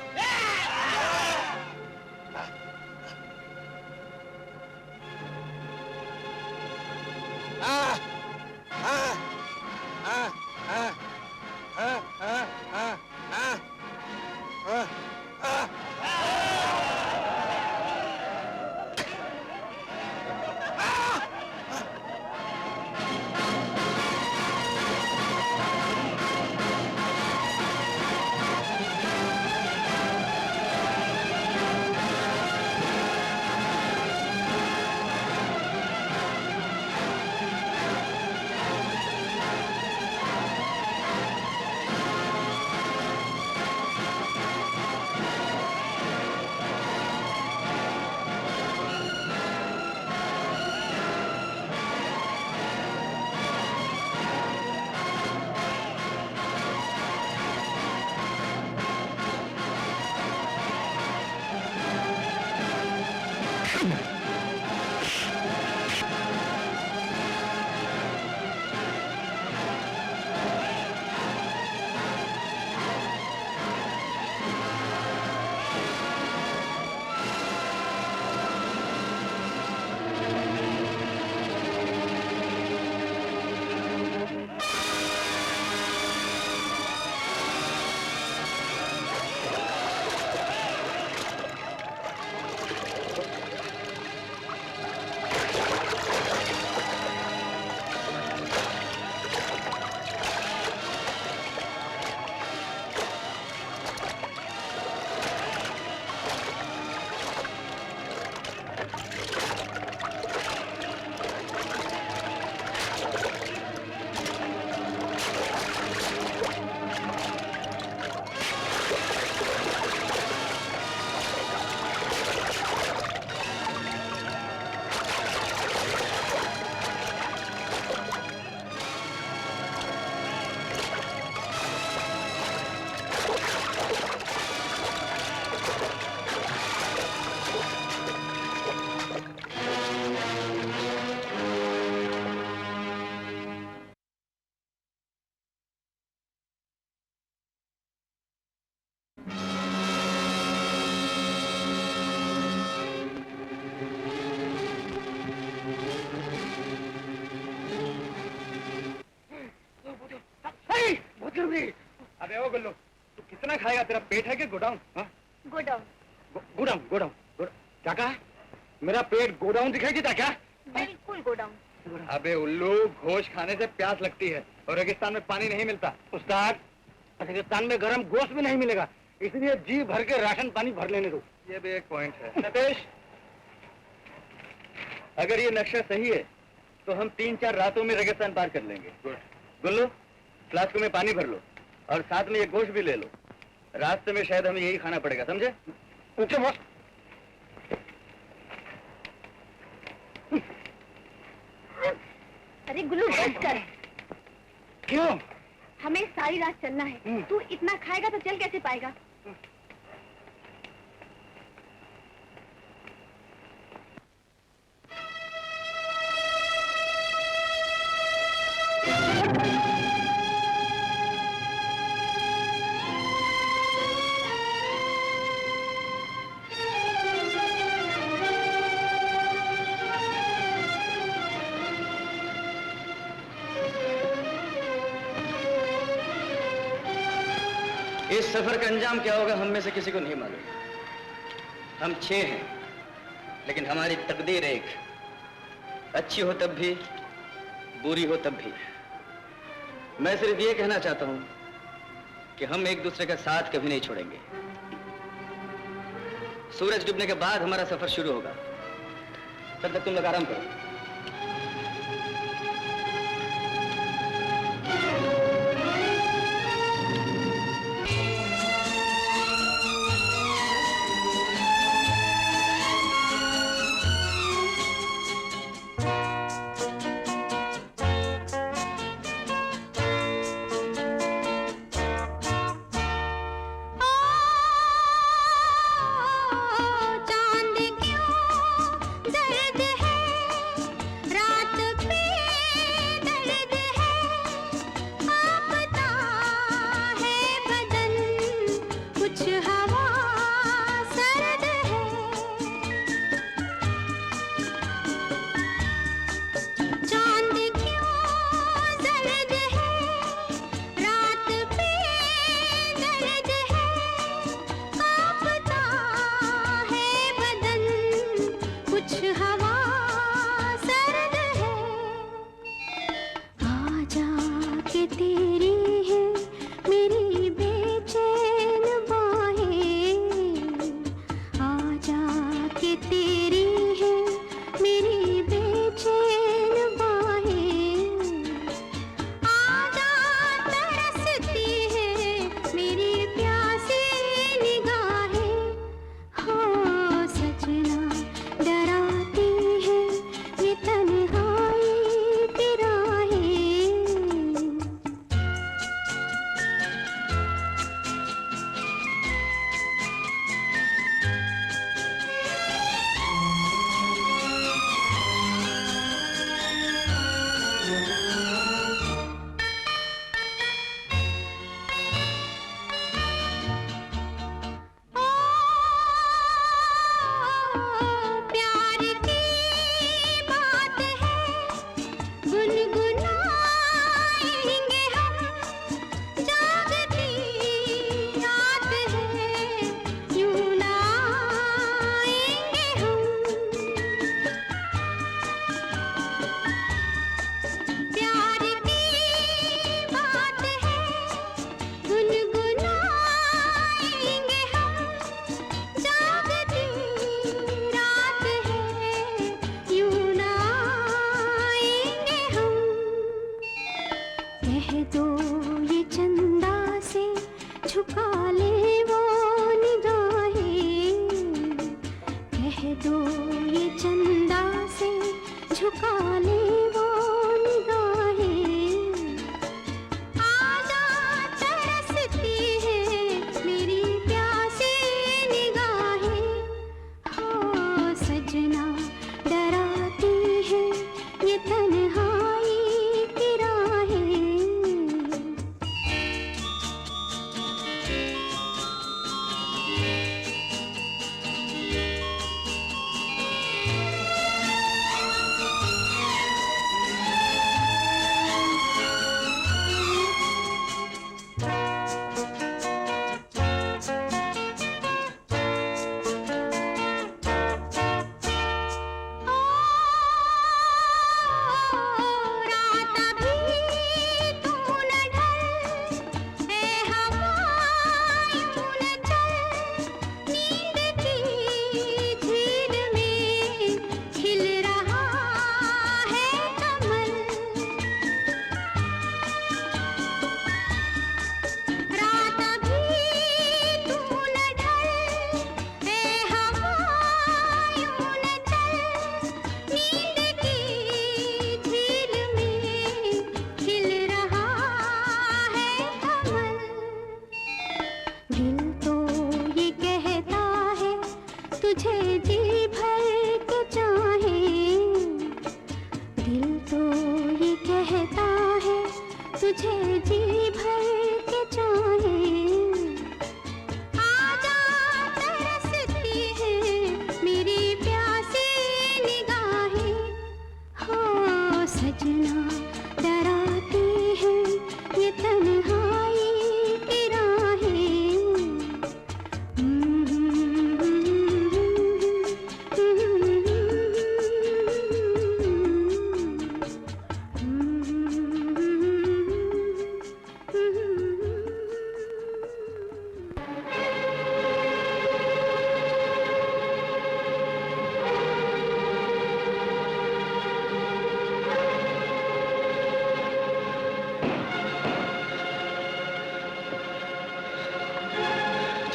अबे ओ गुल्लू, तू कितना खाएगा? तेरा पेट है कि गोडाउन? गोडाउन। गोडाउन गोडाउन क्या कहा? मेरा पेट गोडाउन दिखाई देता क्या? बिल्कुल गोडाउन। अबे उल्लू, घोष खाने से प्यास लगती है और रेगिस्तान में पानी नहीं मिलता। उस्ताद, रेगिस्तान में गर्म गोश्त भी नहीं मिलेगा, इसलिए जी भर के राशन पानी भर लेने दो। ये भी एक पॉइंट है। सतेश, अगर ये नक्शा सही है तो हम 3-4 रातों में रेगिस्तान पार कर लेंगे। गुल्लू, फ्लास्क में पानी भर लो और साथ में ये गोश्त भी ले लो। रास्ते में शायद हमें यही खाना पड़ेगा, समझे? Okay boss. अरे गुल्लू, बस कर। क्यों? हमें सारी रात चलना है। तू इतना खाएगा तो चल कैसे पाएगा? इस सफर का अंजाम क्या होगा हम में से किसी को नहीं मालूम। हम 6 हैं, लेकिन हमारी तकदीर एक। अच्छी हो तब भी, बुरी हो तब भी। मैं सिर्फ ये कहना चाहता हूं कि हम एक दूसरे का साथ कभी नहीं छोड़ेंगे। सूरज डूबने के बाद हमारा सफर शुरू होगा। तब तक तुम लोग आराम करो।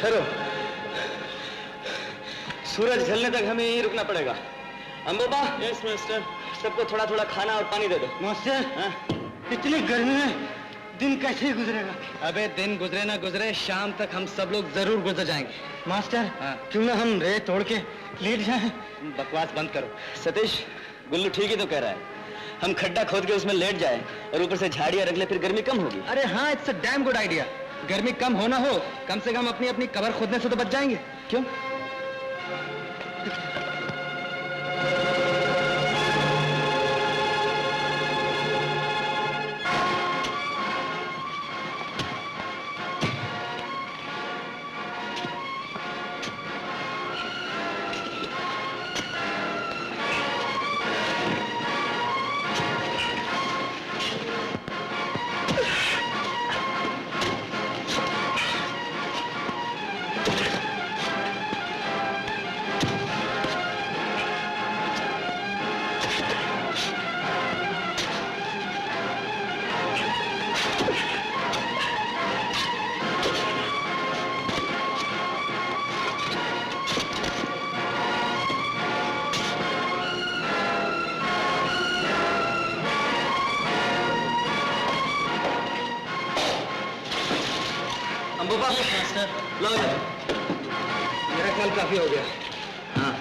ठहरो, सूरज ढलने तक हमें यहीं रुकना पड़ेगा। अंबोबा। Yes master. सबको थोड़ा थोड़ा खाना और पानी दे दो। मास्टर, इतनी गर्मी में दिन कैसे गुजरेगा? अबे दिन गुजरे ना गुजरे, शाम तक हम सब लोग जरूर गुजर जाएंगे। मास्टर, क्यों ना हम रेत तोड़ के लेट जाएं? बकवास बंद करो। सतीश, गुल्लू ठीक ही तो कह रहा है। हम खड्डा खोद के उसमें लेट जाएं और ऊपर से झाड़ियां रख ले, फिर गर्मी कम होगी। अरे हाँ, it's a damn good idea. गर्मी कम हो ना हो, कम से कम अपनी अपनी कब्र खोदने से तो बच जाएंगे। क्यों? लो यार, मेरा ख्याल काफी हो गया। हाँ।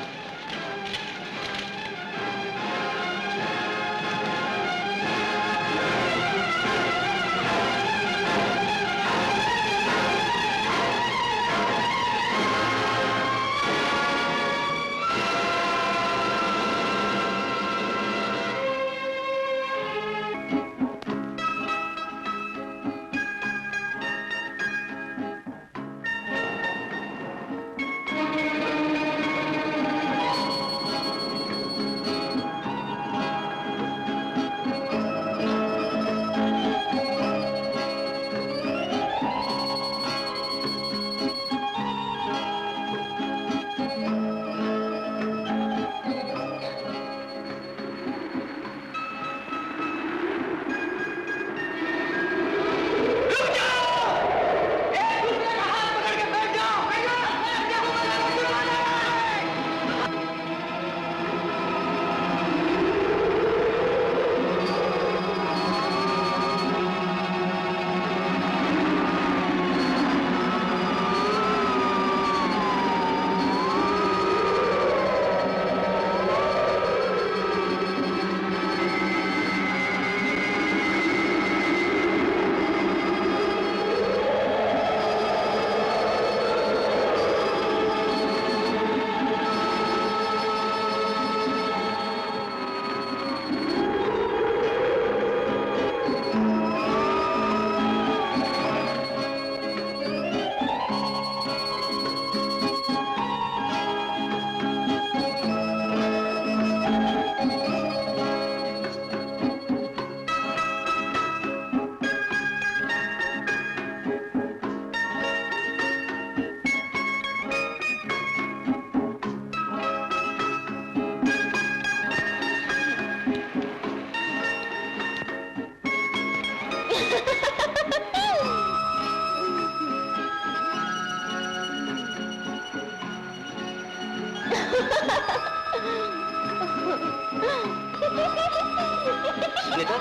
सुनीता,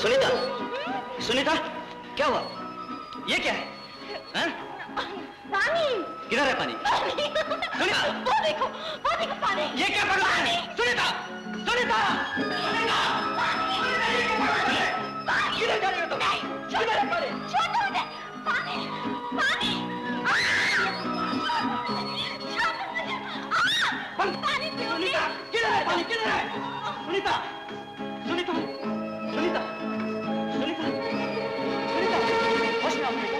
सुनीता, सुनीता, क्या हुआ? ये क्या है? हैं? पानी। किधर है पानी? सुनीता, वो देखो पानी। ये क्या कर रहा है? सुनीता, सुनीता, सुनीता, किधर जा रही हो तुम? किधर है पानी? छोड़ो मुझे, पानी। पानी पियोगी? किधर है पानी? किधर है? सुनीता, सुनीता, सुनीता, सुनीता, सुनीता, होश में आओ सुनीता।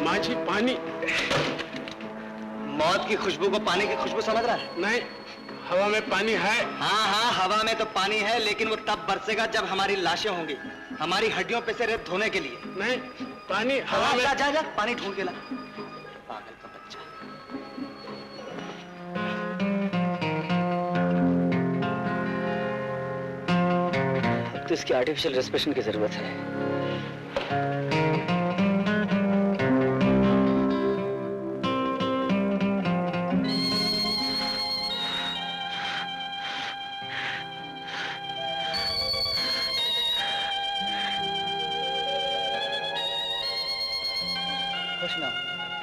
माझी पानी। मौत की खुशबू को पानी की खुशबू समझ रहा है? नहीं, हवा में पानी है। हाँ हाँ, हवा में तो पानी है, लेकिन वो तब बरसेगा जब हमारी लाशें होंगी, हमारी हड्डियों पे से रेत धोने के लिए। नहीं, पानी हवा में। जा, पानी ढूंढ के ला। पागल का बच्चा। तो इसकी आर्टिफिशियल रेस्पिरेशन की जरूरत है।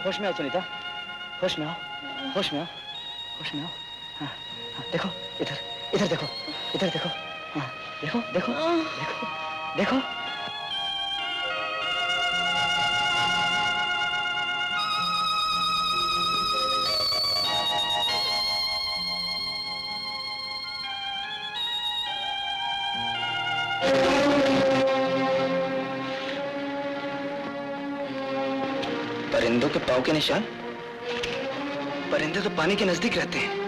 होश में आओ सुनीता, होश में आओ, होश में आओ, होश में आओ। हाँ, हाँ, देखो इधर, इधर देखो, इधर देखो, हाँ, देखो देखो देखो देखो। परिंदों के पाँव के निशान? परिंदे तो पानी के नजदीक रहते हैं।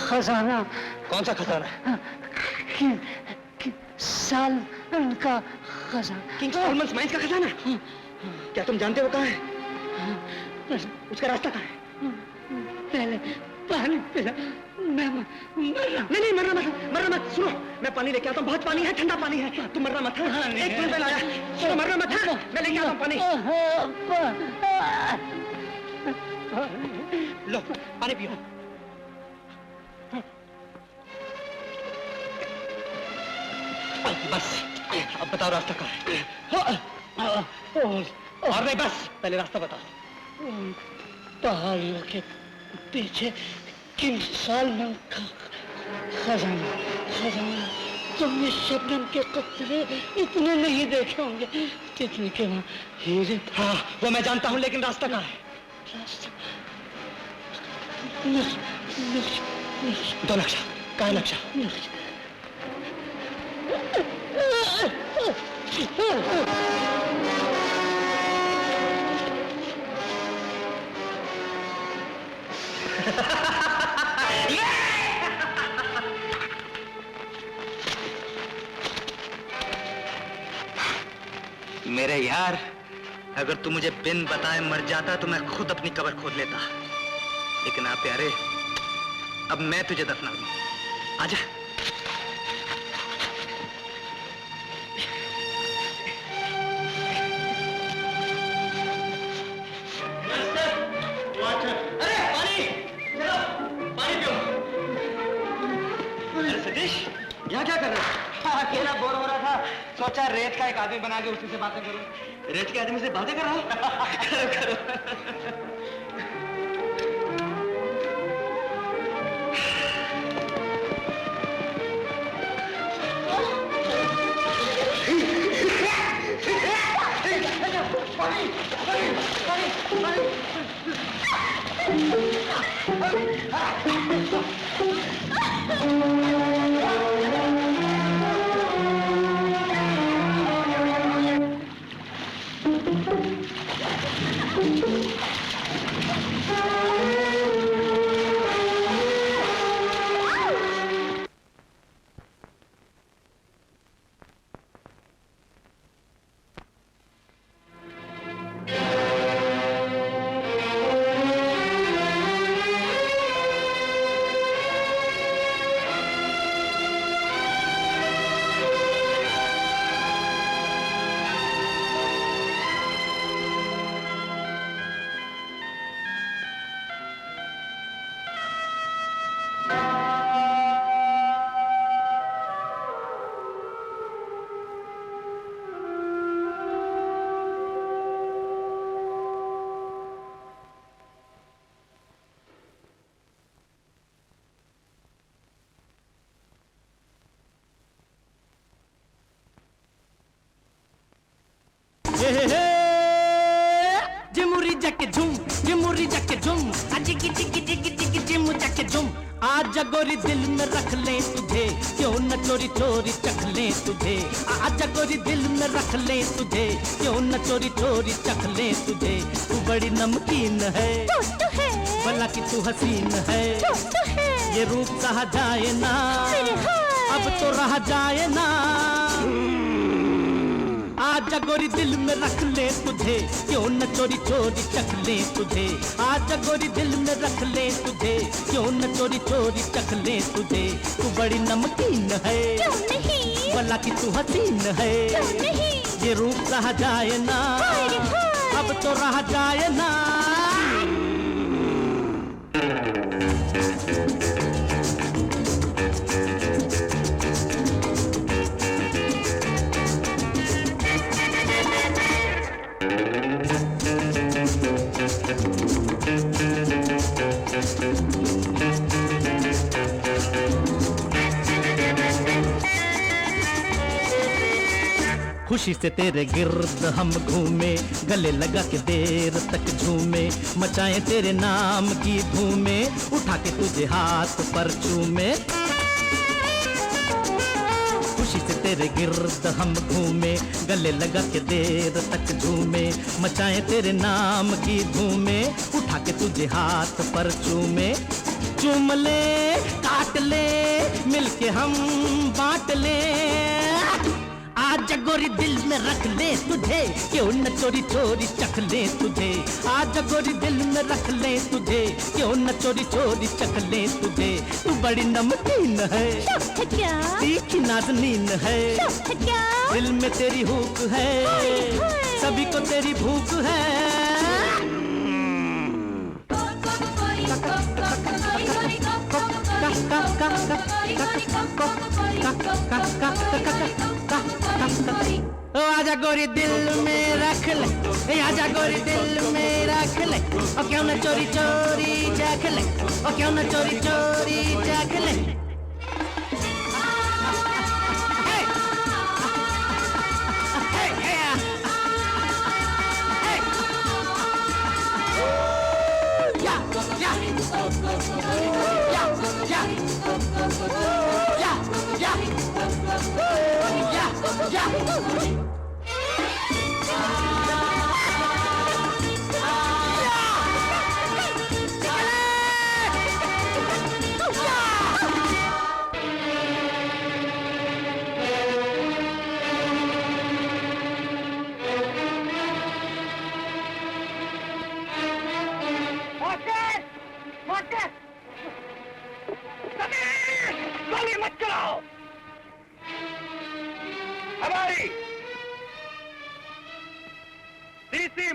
खजाना। कौन सा खजाना? साल का खजाना। किंग सॉलोमन्स माइंस का खजाना? क्या तुम जानते हो कहाँ है? उसका रास्ता कहाँ है? पहले पानी पिला। मैं नहीं मरना मत। सुनो, मैं पानी लेके आता हूँ। बहुत पानी है, ठंडा पानी है। तुम मरना मत। एक मिनट में लाया। सुनो, मरना मत। मैं लेके आता हूँ पानी। लो पानी पियो। बस अब बताओ रास्ता कहाँ है? और नहीं, बस पहले रास्ता बताओ। पहाड़ियों के पीछे किंग सॉलोमन का खजाना। तुमने शबनम के कतरे इतने नहीं देखे होंगे जितने के वहाँ हीरे। हाँ वो मैं जानता हूँ, लेकिन रास्ता कहाँ है? रास्ता दो नक्शा। कहाँ है नक्शा? मेरे यार, अगर तू मुझे बिन बताए मर जाता तो मैं खुद अपनी कब्र खोद लेता, लेकिन आप प्यारे, अब मैं तुझे दफना दूं। आजा। यहाँ क्या कर रहे हो? अकेला बोर हो रहा था, सोचा रेत का एक आदमी बना के उसी से बातें करूं। रेत के आदमी से बातें कर रहा हूँ? करो। जिमुरी जाके झूम, जिमुरी जाके झूम, जिगी जिगी जिगी जिगी जिमु जाके झूम। आजा गोरी दिल में रख ले तुझे, क्यों न चोरी चोरी चख ले तुझे। आजा गोरी दिल में रख ले तुझे, क्यों न चोरी चोरी चख ले तुझे। तू बड़ी नमकीन है, भला कि तू हसीन है, ये रूप सहा जाए ना, अब तो रहा जाए ना। आजा गोरी दिल में रख ले तुझे, क्यों न चोरी चोरी चख ले तुझे। आजा गोरी दिल में रख ले तुझे, क्यों न चोरी चोरी चख ले तुझे। तू बड़ी नमकीन है, भला कि तू हसीन है, ये रूप रहा जाए ना, अब तो रहा जाए ना। खुशी से तेरे गिर्द हम घूमे, गले लगा के देर तक झूमे, मचाए तेरे नाम की धूमे, उठा के तुझे हाथ पर चूमे। खुशी से तेरे गिर्द हम घूमे, गले लगा के देर तक झूमे, मचाए तेरे नाम की धूमे, उठा के तुझे हाथ पर चूमे। चूम ले, काट ले, मिलके हम बांट ले। आजा गोरी दिल में रख ले तुझे, क्यों न चोरी चोरी चख ले तुझे। आजा गोरी दिल में रख ले तुझे, क्यों न चोरी चोरी चख ले तुझे। तू बड़ी नमकीन है, तीखी नाज़नीन है, दिल में तेरी हुक है, सभी को तेरी भूख है। आजा गोरी दिल में रख ले, आजा गोरी दिल में रख ले, और क्यों न चोरी चोरी चख ले, और क्यों न चोरी चोरी चख ले।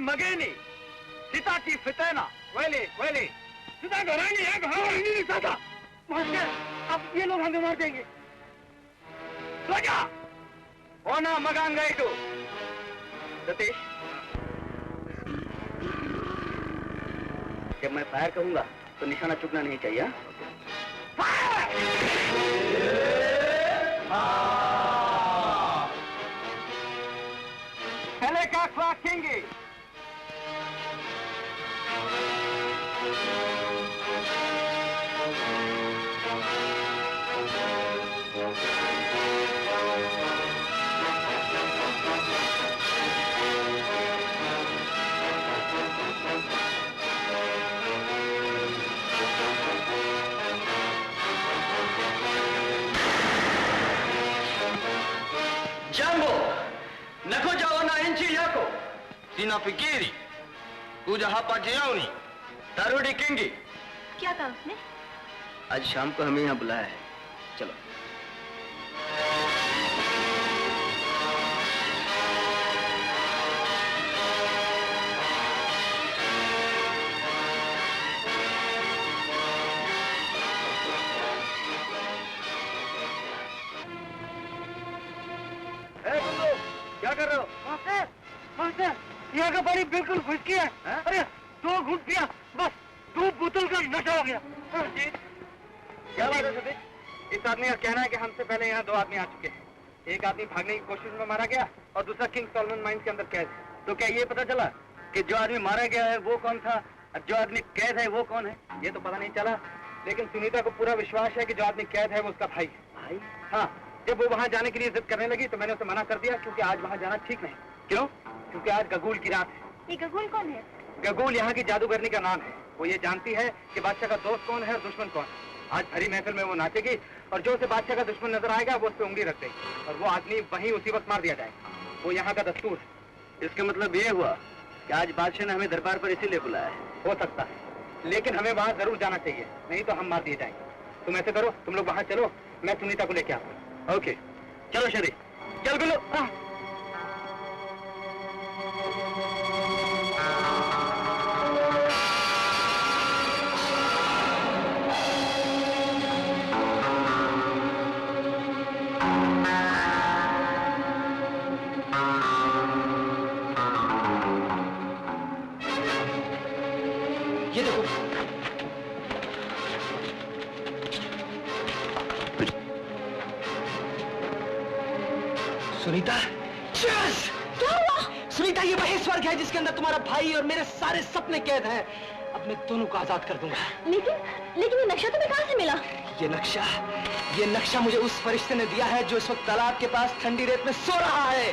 मगेनी सीता की फितना वेले वेले सीता घरानी है, नहीं सीता। मास्टर, अब ये लोग हमें मार देंगे। लगा होना मगान गए तो सतीश, जब मैं फायर कहूंगा तो निशाना चुकना नहीं चाहिए। पहले का क्लास देंगे। Nafikiri kuja hapa jioni tarudi kingi। क्या कहा उसने? आज शाम को हमें यहाँ बुलाया है, चलो। क्या कर रहे हो? मास्टर, मास्टर, यहाँ का पानी बिल्कुल खुश्की है। अरे 2 घूंट पिया, बस 2 बोतल का नशा हो गया। क्या बात है सतीश? इस आदमी का कहना है कि हमसे पहले यहाँ 2 आदमी आ चुके हैं। एक आदमी भागने की कोशिश में मारा गया और दूसरा किंग सॉलोमन माइंस के अंदर कैद है। तो क्या ये पता चला कि जो आदमी मारा गया है वो कौन था और जो आदमी कैद है वो कौन है? ये तो पता नहीं चला, लेकिन सुनीता को पूरा विश्वास है कि जो आदमी कैद है वो उसका भाई है। भाई? हाँ, जब वो वहाँ जाने के लिए जिद करने लगी तो मैंने उसे मना कर दिया, क्योंकि आज वहाँ जाना ठीक नहीं। क्यों? क्योंकि आज गगूल की रात है। ये गगूल कौन है? गगूल यहाँ की जादूगरनी का नाम है। वो ये जानती है कि बादशाह का दोस्त कौन है और दुश्मन कौन है। आज भरी महफिल में वो नाचेगी और जो उसे बादशाह का दुश्मन नजर आएगा वो उस पर उंगली रख देगी और वो आदमी वहीं उसी वक्त मार दिया जाएगा। वो यहाँ का दस्तूर है। इसका मतलब ये हुआ कि आज बादशाह ने हमें दरबार पर इसीलिए बुलाया है। हो सकता है, लेकिन हमें वहाँ जरूर जाना चाहिए, नहीं तो हम मार दिए जाएंगे। तुम ऐसे करो, तुम लोग वहाँ चलो, मैं सुनीता को लेके आऊंगा। ओके, चलो शरी, चल गुल्लू। ये देखो, सुनीता। क्या हुआ? सुनीता, ये वही स्वर्ग है जिसके अंदर तुम्हारा भाई और मेरे सारे सपने कैद हैं। अब मैं दोनों को आजाद कर दूंगा। लेकिन ये नक्शा तुम्हें कहाँ से मिला? ये नक्शा मुझे उस फरिश्ते ने दिया है जो इस वक्त तालाब के पास ठंडी रेत में सो रहा है।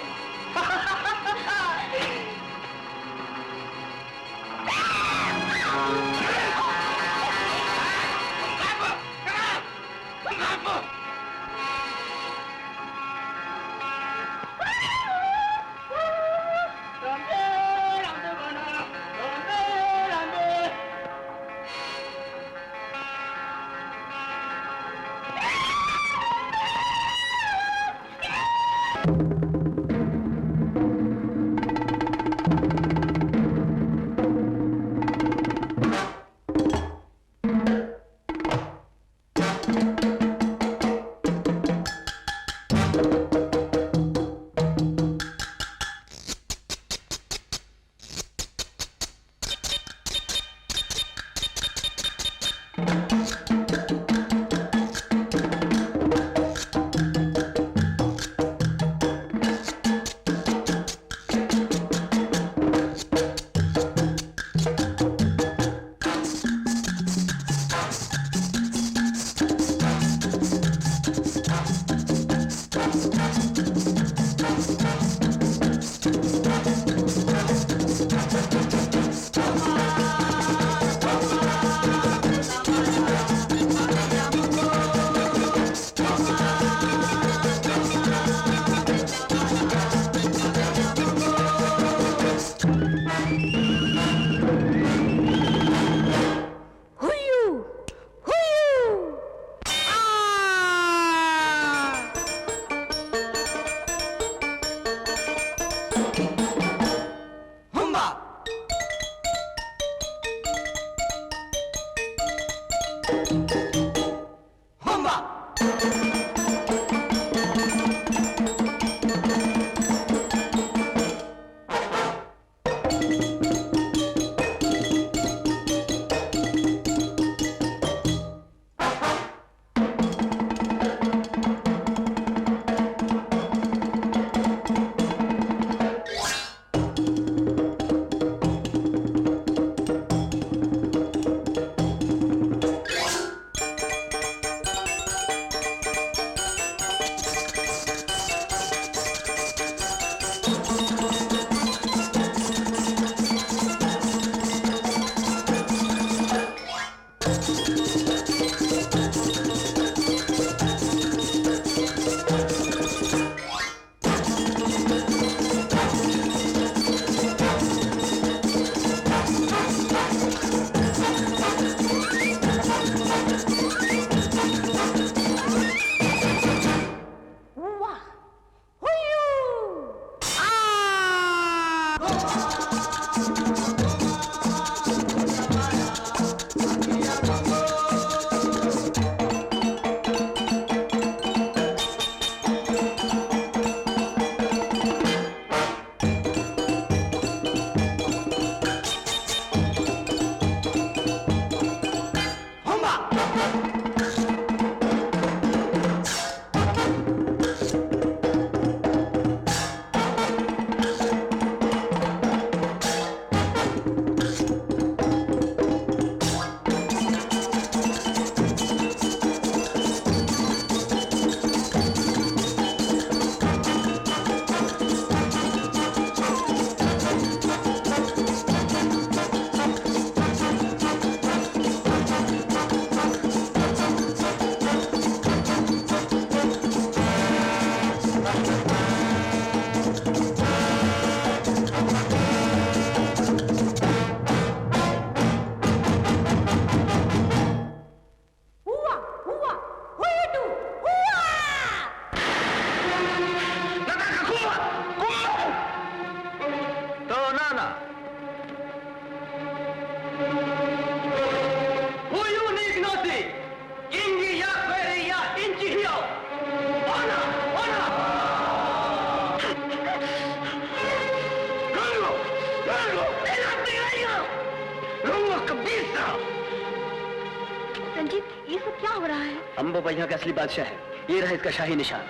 क्या हो रहा है? अम्बो भैया का असली बादशाह है, ये रहा इसका शाही निशान।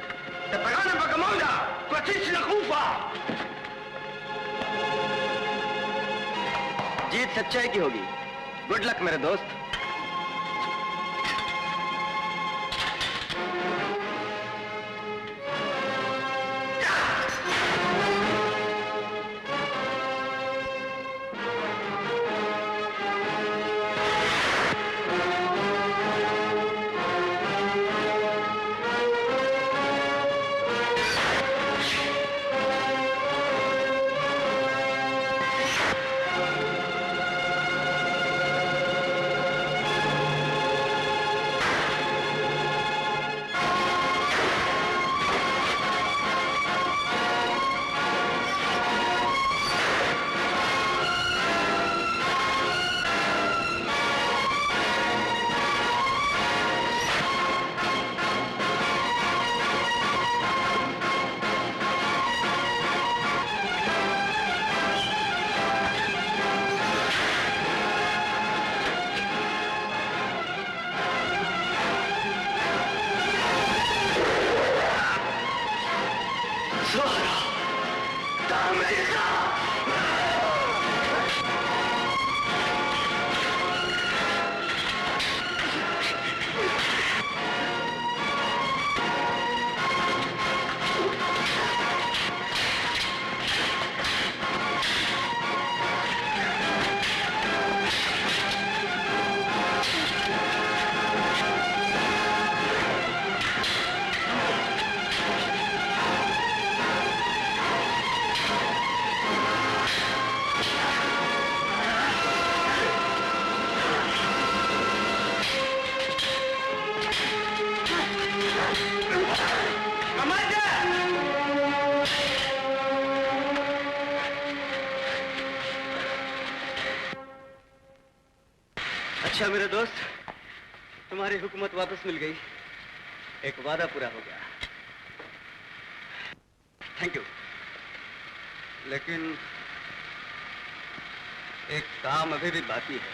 जीत सच्चाई की होगी। गुड लक मेरे दोस्त। अच्छा मेरे दोस्त, तुम्हारी हुकूमत वापस मिल गई, एक वादा पूरा हो गया। Thank you. लेकिन एक काम अभी भी बाकी है।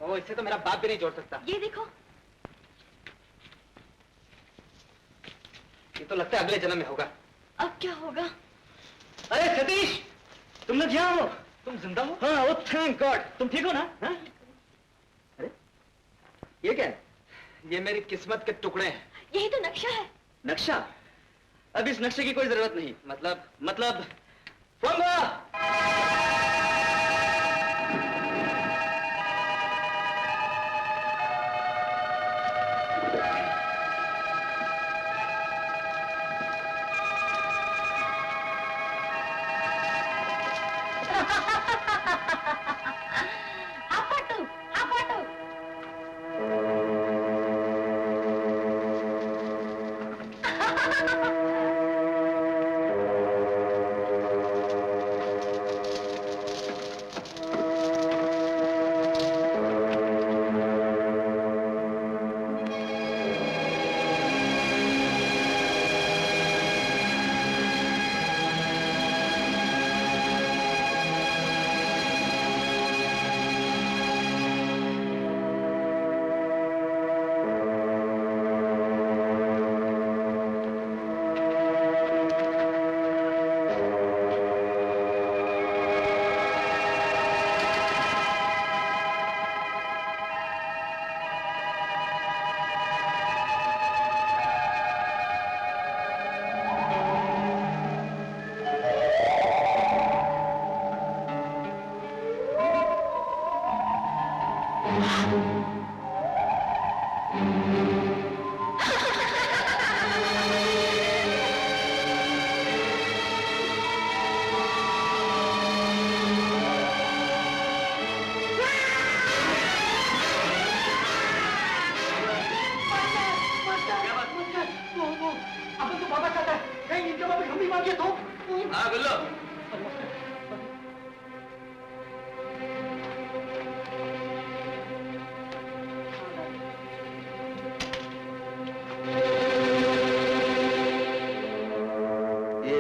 ओ, इससे तो मेरा बाप भी नहीं जोड़ सकता। ये देखो। ये तो लगता है अगले जन्म में होगा। अब क्या होगा? अरे सतीश, तुम लोग यहाँ हो? तुम जिंदा हो? हाँ, ओ थैंक गॉड। तुम ठीक हो ना? हाँ? अरे ये क्या है? ये मेरी किस्मत के टुकड़े हैं। यही तो नक्शा है। नक्शा? अब इस नक्शे की कोई जरूरत नहीं। मतलब फोंगा!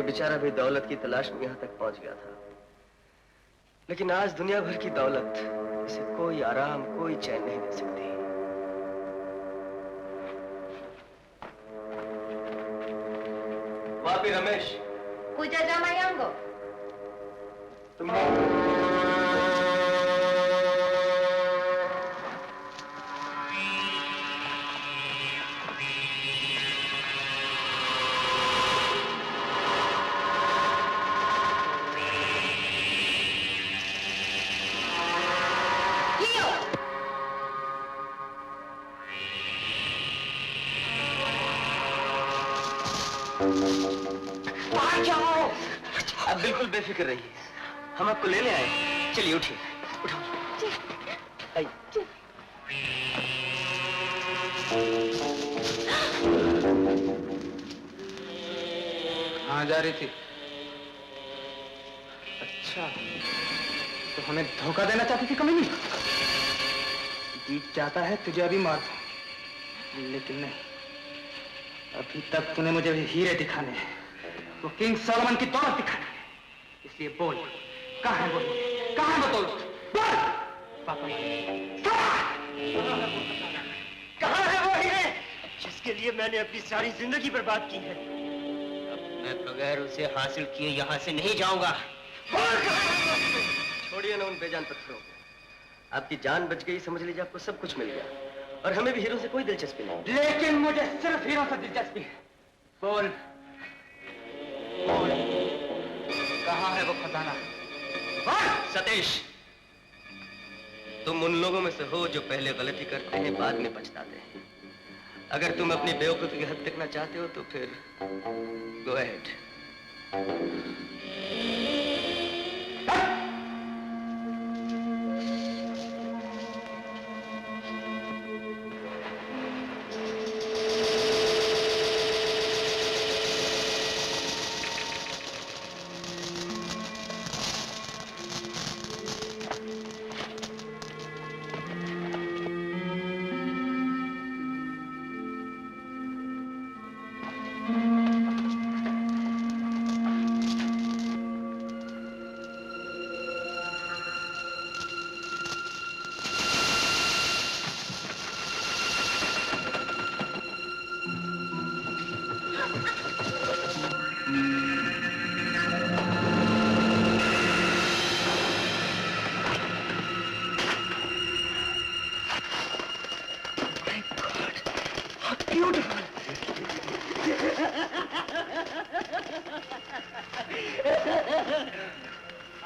बेचारा भी दौलत की तलाश में यहाँ तक पहुंच गया था। लेकिन आज दुनिया भर की दौलत इसे कोई आराम, कोई चैन नहीं दे सकती। वापी रमेश, पूजा जामायांगो। तुम आप बिल्कुल बेफिक्र रहिए, हम आपको लेने आए। चलिए उठिए, उठाओ। आइए। कहाँ जा रही थी? अच्छा, तो हमें धोखा देना चाहती थी कमीनी? जीत जाता है तुझे अभी मार दूं, लेकिन नहीं, अभी तक तूने मुझे हीरे दिखाने हैं, वो किंग सोलोमन की दौलत दिखानी है। इसलिए बोल, कहाँ है वो? कहाँ है वो दौलत? बोल! पापा, कहाँ है वो हीरे जिसके लिए मैंने अपनी सारी जिंदगी बर्बाद की है? मैं बगैर उसे हासिल किए यहाँ से नहीं जाऊंगा। छोड़िए ना उन बेजान पत्थरों को। आपकी जान बच गई, समझ लीजिए आपको सब कुछ मिल गया, और हमें भी हीरो से कोई दिलचस्पी नहीं। लेकिन मुझे सिर्फ हीरो से दिलचस्पी है। बोल, बोल, कहाँ है वो खजाना? सतीश, तुम उन लोगों में से हो जो पहले गलती करते हैं, बाद में पछताते हैं। अगर तुम अपनी बेवकूफी की हद तकना चाहते हो तो फिर गो अहेड।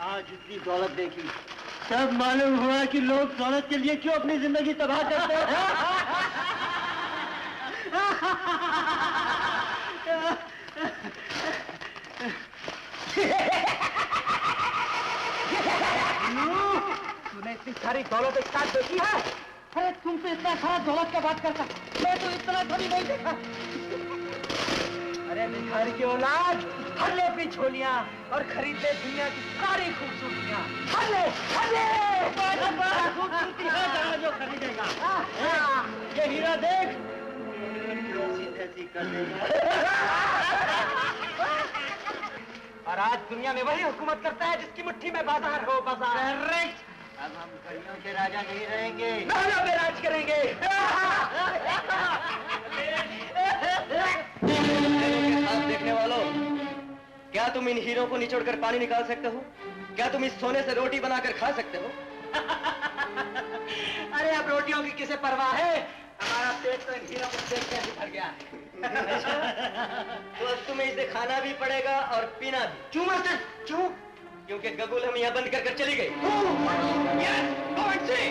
आज इतनी दौलत देखी, तब मालूम हुआ कि लोग दौलत के लिए क्यों अपनी जिंदगी तबाह करते हैं। तूने इतनी सारी दौलत एक साथ देखी है? अरे तुम तो इतना सारा दौलत का बात करता, मैं तो इतना कभी नहीं देखा। अरे भिखारी की औलाद, भर ले अपनी झोलियां और खरीद ले दुनिया की सारी खूबसूरतियां। भर ले, भर ले। खूबसूरती है जहाँ जो खरीदेगा। ये हीरा देख, ऐसी तैसी कर देगा। और आज दुनिया में वही हुकूमत करता है जिसकी मुट्ठी में बाजार हो, बाजार। अब हम घड़ियों के राजा नहीं रहेंगे, महलों में राज करेंगे। देखने वालों, क्या तुम इन हीरों को निचोड़कर पानी निकाल सकते हो? क्या तुम इस सोने से रोटी बनाकर खा सकते हो? अरे अब रोटियों की किसे परवाह है? हमारा पेट तो इन हीरों को देखते ही भर गया है। तो अब तुम्हें इसे खाना भी पड़ेगा और पीना भी। क्यों मास्टर, क्यों? क्योंकि गगुल हम यहाँ बंद कर चली गई। Yes, go and see.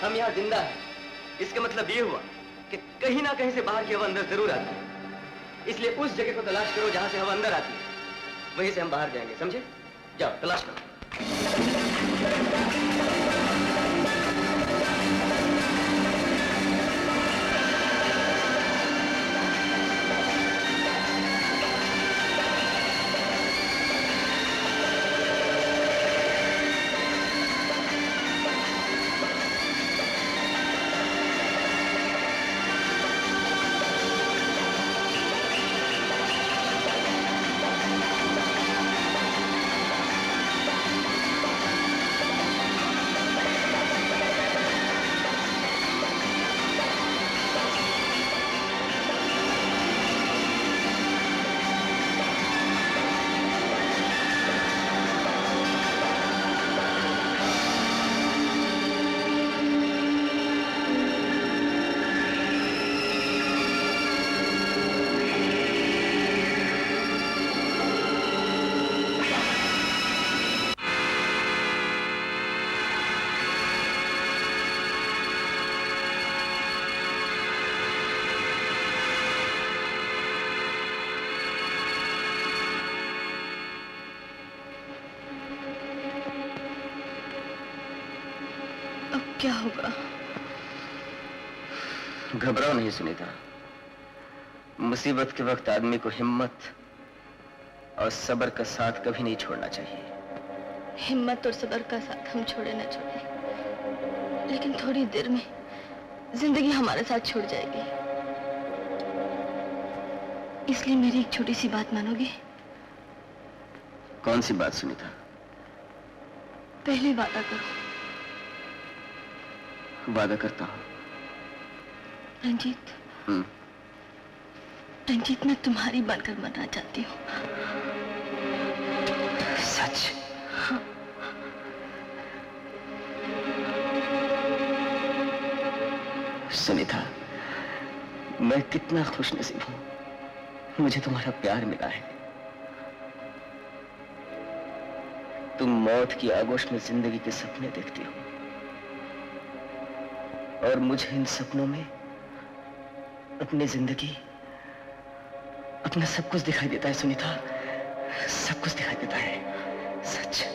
हम यहाँ जिंदा हैं, इसका मतलब ये हुआ कि कहीं ना कहीं से बाहर की हवा अंदर जरूर आती है। इसलिए उस जगह को तलाश करो जहां से हवा अंदर आती है, वहीं से हम बाहर जाएंगे, समझे? जाओ तलाश करो। क्या होगा? घबराओ नहीं सुनीता। मुसीबत के वक्त आदमी को हिम्मत और सब्र का साथ कभी नहीं छोड़ना चाहिए। हिम्मत और सब्र का साथ हम छोड़े न छोड़े, लेकिन थोड़ी देर में जिंदगी हमारे साथ छूट जाएगी। इसलिए मेरी एक छोटी सी बात मानोगे? कौन सी बात सुनीता? पहले वादा करो। वादा करता हूँ। रंजीत, रंजीत, मैं तुम्हारी बनकर मरना चाहती हूँ। सच? हाँ। सुनीता, मैं कितना खुशनसीब हूँ, मुझे तुम्हारा प्यार मिला है। तुम मौत की आगोश में जिंदगी के सपने देखती हो और मुझे इन सपनों में अपनी जिंदगी, अपना सब कुछ दिखाई देता है सुनीता, सब कुछ दिखाई देता है। सच।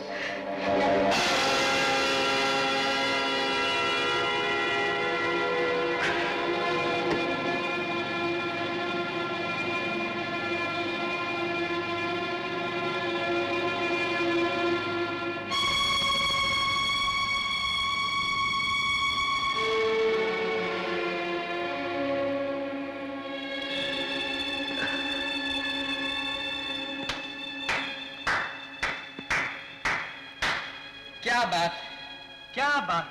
क्या बात, क्या बात।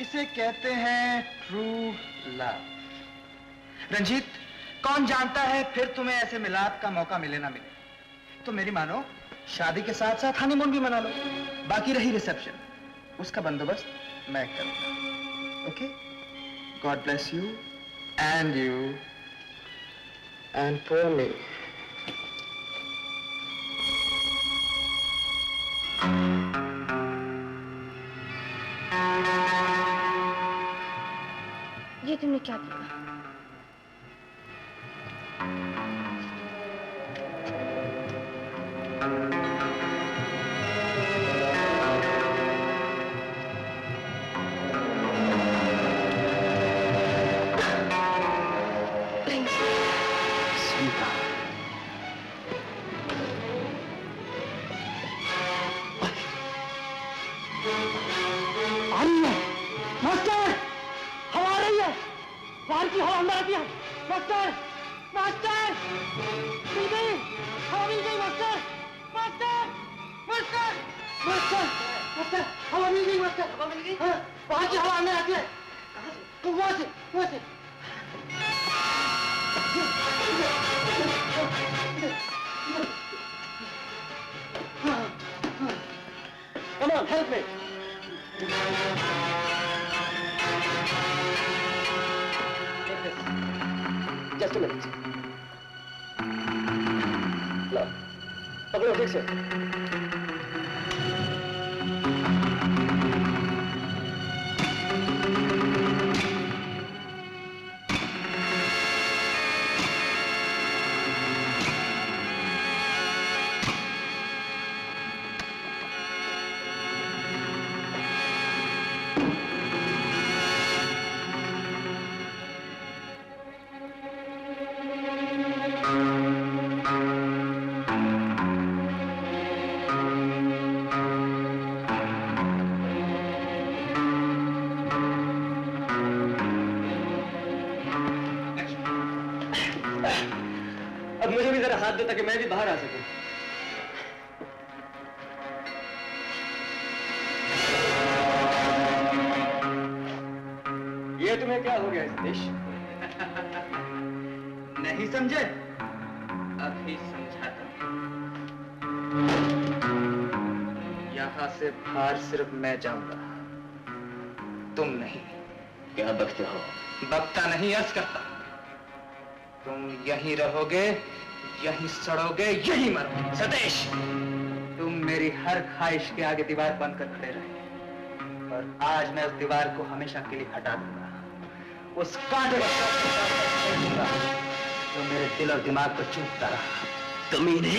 इसे कहते हैं ट्रू लव। रंजीत, कौन जानता है फिर तुम्हें ऐसे मिलाप का मौका मिले ना मिले। तो मेरी मानो, शादी के साथ साथ हनीमून भी मना लो। बाकी रही रिसेप्शन, उसका बंदोबस्त मैं करूंगा। Okay? God bless you and for me. ये तुमने क्या किया? बाहर की हवा अंदर आती है। मास्टर, मास्टर, मिल गई, हवा मिल गई master, master, master, master, master, हवा मिल गई मास्टर, हवा मिल गई। हाँ, बाहर की हवा अंदर आती है। कहाँ से? तो वहाँ से, वहाँ से। Come on, help me. Just a minute. लो, पकड़ो ठीक से। अब मुझे भी जरा हाथ दो ताकि मैं भी बाहर आ सकूं। ये तुम्हें क्या हो गया सतीश? नहीं समझे? अभी समझाता हूं। यहाँ से बाहर सिर्फ मैं जाऊंगा, तुम नहीं। क्या बकते हो? बकता नहीं, अर्ज करता। तुम यहीं रहोगे, यहीं सड़ोगे, यहीं मरोगे। सतीश, तुम मेरी हर ख्वाहिश के आगे दीवार बनकर खड़े रहे, और आज मैं उस दीवार को हमेशा के लिए हटा दूंगा। उस कांटे को दूंगा जो मेरे दिल और दिमाग को चूमता रहा। कमीने?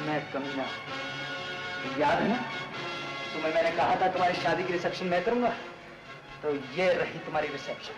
मैं कमीना? याद है ना, तुम्हें मैंने कहा था तुम्हारी शादी की रिसेप्शन मैं करूंगा, तो ये रही तुम्हारी रिसेप्शन।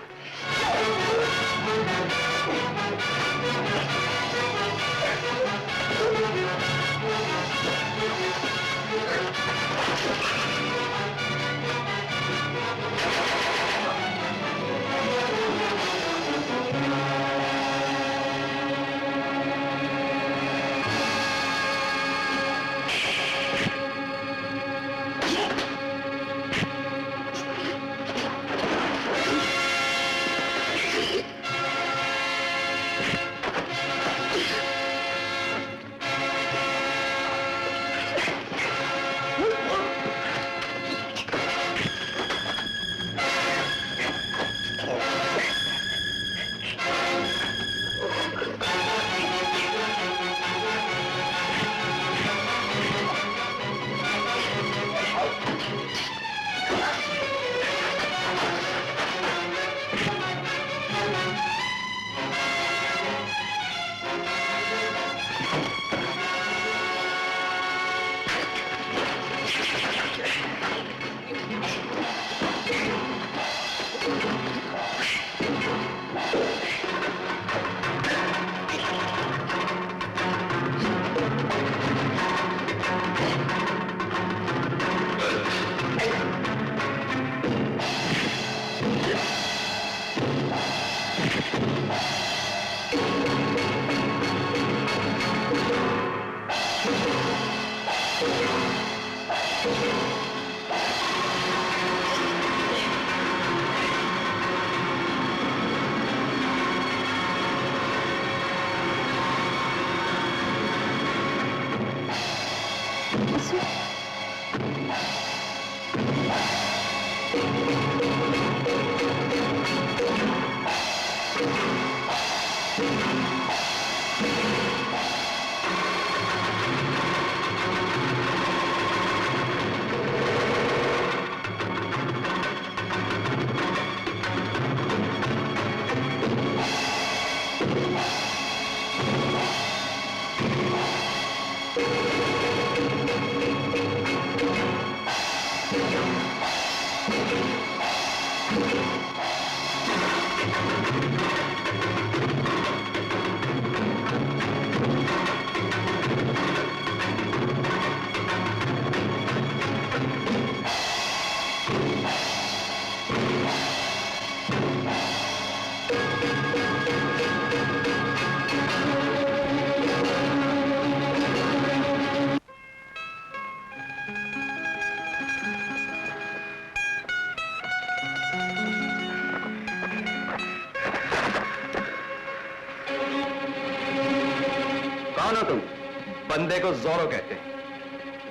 बंदे को जोरो कहते हैं।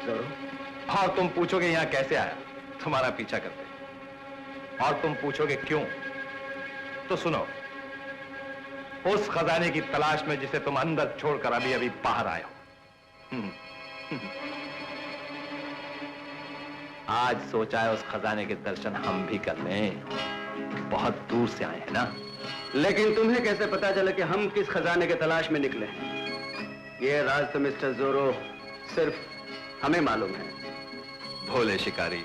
जोरो? और तुम पूछोगे यहां कैसे आया, तुम्हारा पीछा करते। और तुम पूछोगे क्यों, तो सुनो। उस खजाने की तलाश में जिसे तुम अंदर छोड़कर अभी अभी बाहर आए हो। आज सोचा है उस खजाने के दर्शन हम भी कर लें। बहुत दूर से आए हैं ना। लेकिन तुम्हें कैसे पता चला कि हम किस खजाने के तलाश में निकले? ये राज तो मिस्टर जोरो सिर्फ हमें मालूम है। भोले शिकारी,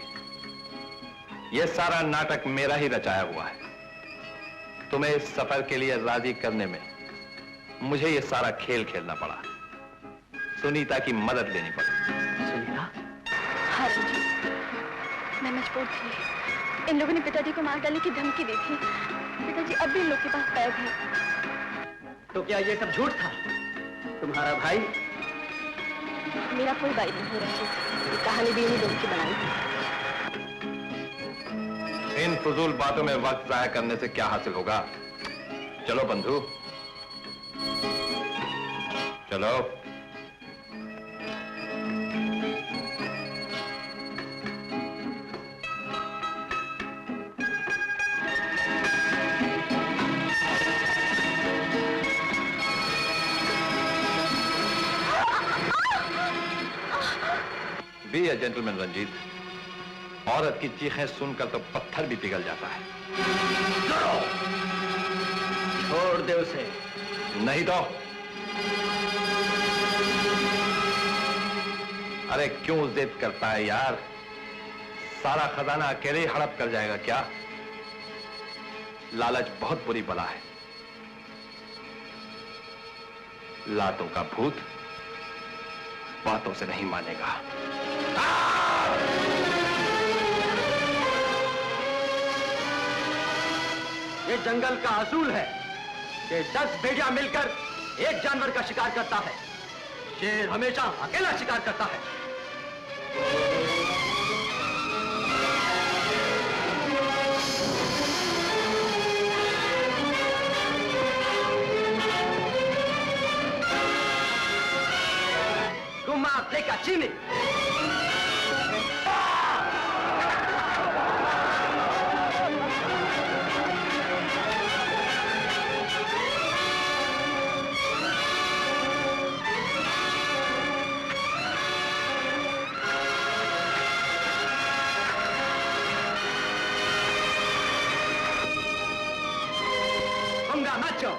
ये सारा नाटक मेरा ही रचाया हुआ है। तुम्हें इस सफर के लिए राजी करने में मुझे ये सारा खेल खेलना पड़ा। सुनीता की मदद लेनी पड़ी। सुनीता? हाँ रंजीत, मैं मजबूर थी। इन लोगों ने पिताजी को मार डालने की धमकी दी थी। पिताजी अब भी इन लोग के पास कैद है। तो क्या ये सब झूठ था? तुम्हारा भाई? मेरा कोई भाई नहीं रंजीत, ये कहानी भी इन्हीं लोगों की बनाई है। इन फजूल बातों में वक्त जाया करने से क्या हासिल होगा? चलो बंधु, चलो। बी अ जेंटलमैन रंजीत, औरत की चीखें सुनकर तो पत्थर भी पिघल जाता है। छोड़ दे उसे। नहीं तो। अरे क्यों जिद करता है यार? सारा खजाना अकेले ही हड़प कर जाएगा क्या? लालच बहुत बुरी बला है। लातों का भूत बातों से नहीं मानेगा। ये जंगल का असूल है कि 10 भेड़िया मिलकर एक जानवर का शिकार करता है। शेर हमेशा अकेला शिकार करता है। गुम्मा फेंका चीनी। Macho.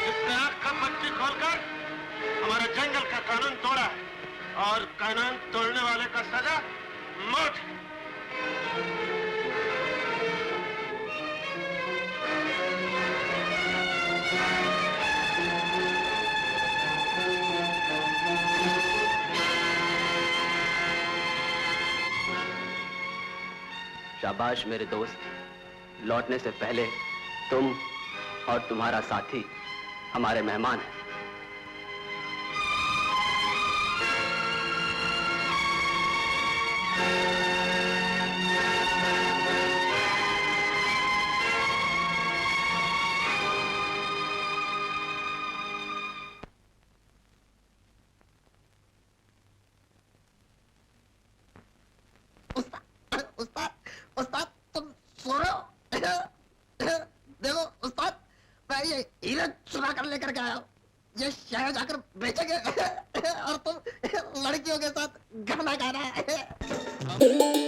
इसने आँख का पट्टी खोलकर हमारे जंगल का कानून तोड़ा है और कानून तोड़ने वाले का सजा मौत है। शाबाश मेरे दोस्त, लौटने से पहले तुम और तुम्हारा साथी हमारे मेहमान हैं। उस्ताद तुम सो रहे हो? देखो उस्ताद, मैं ये हीरे चुरा कर लेकर के आया हूँ। ये शहर जाकर बेचेंगे और तुम लड़कियों के साथ गाना गाना है।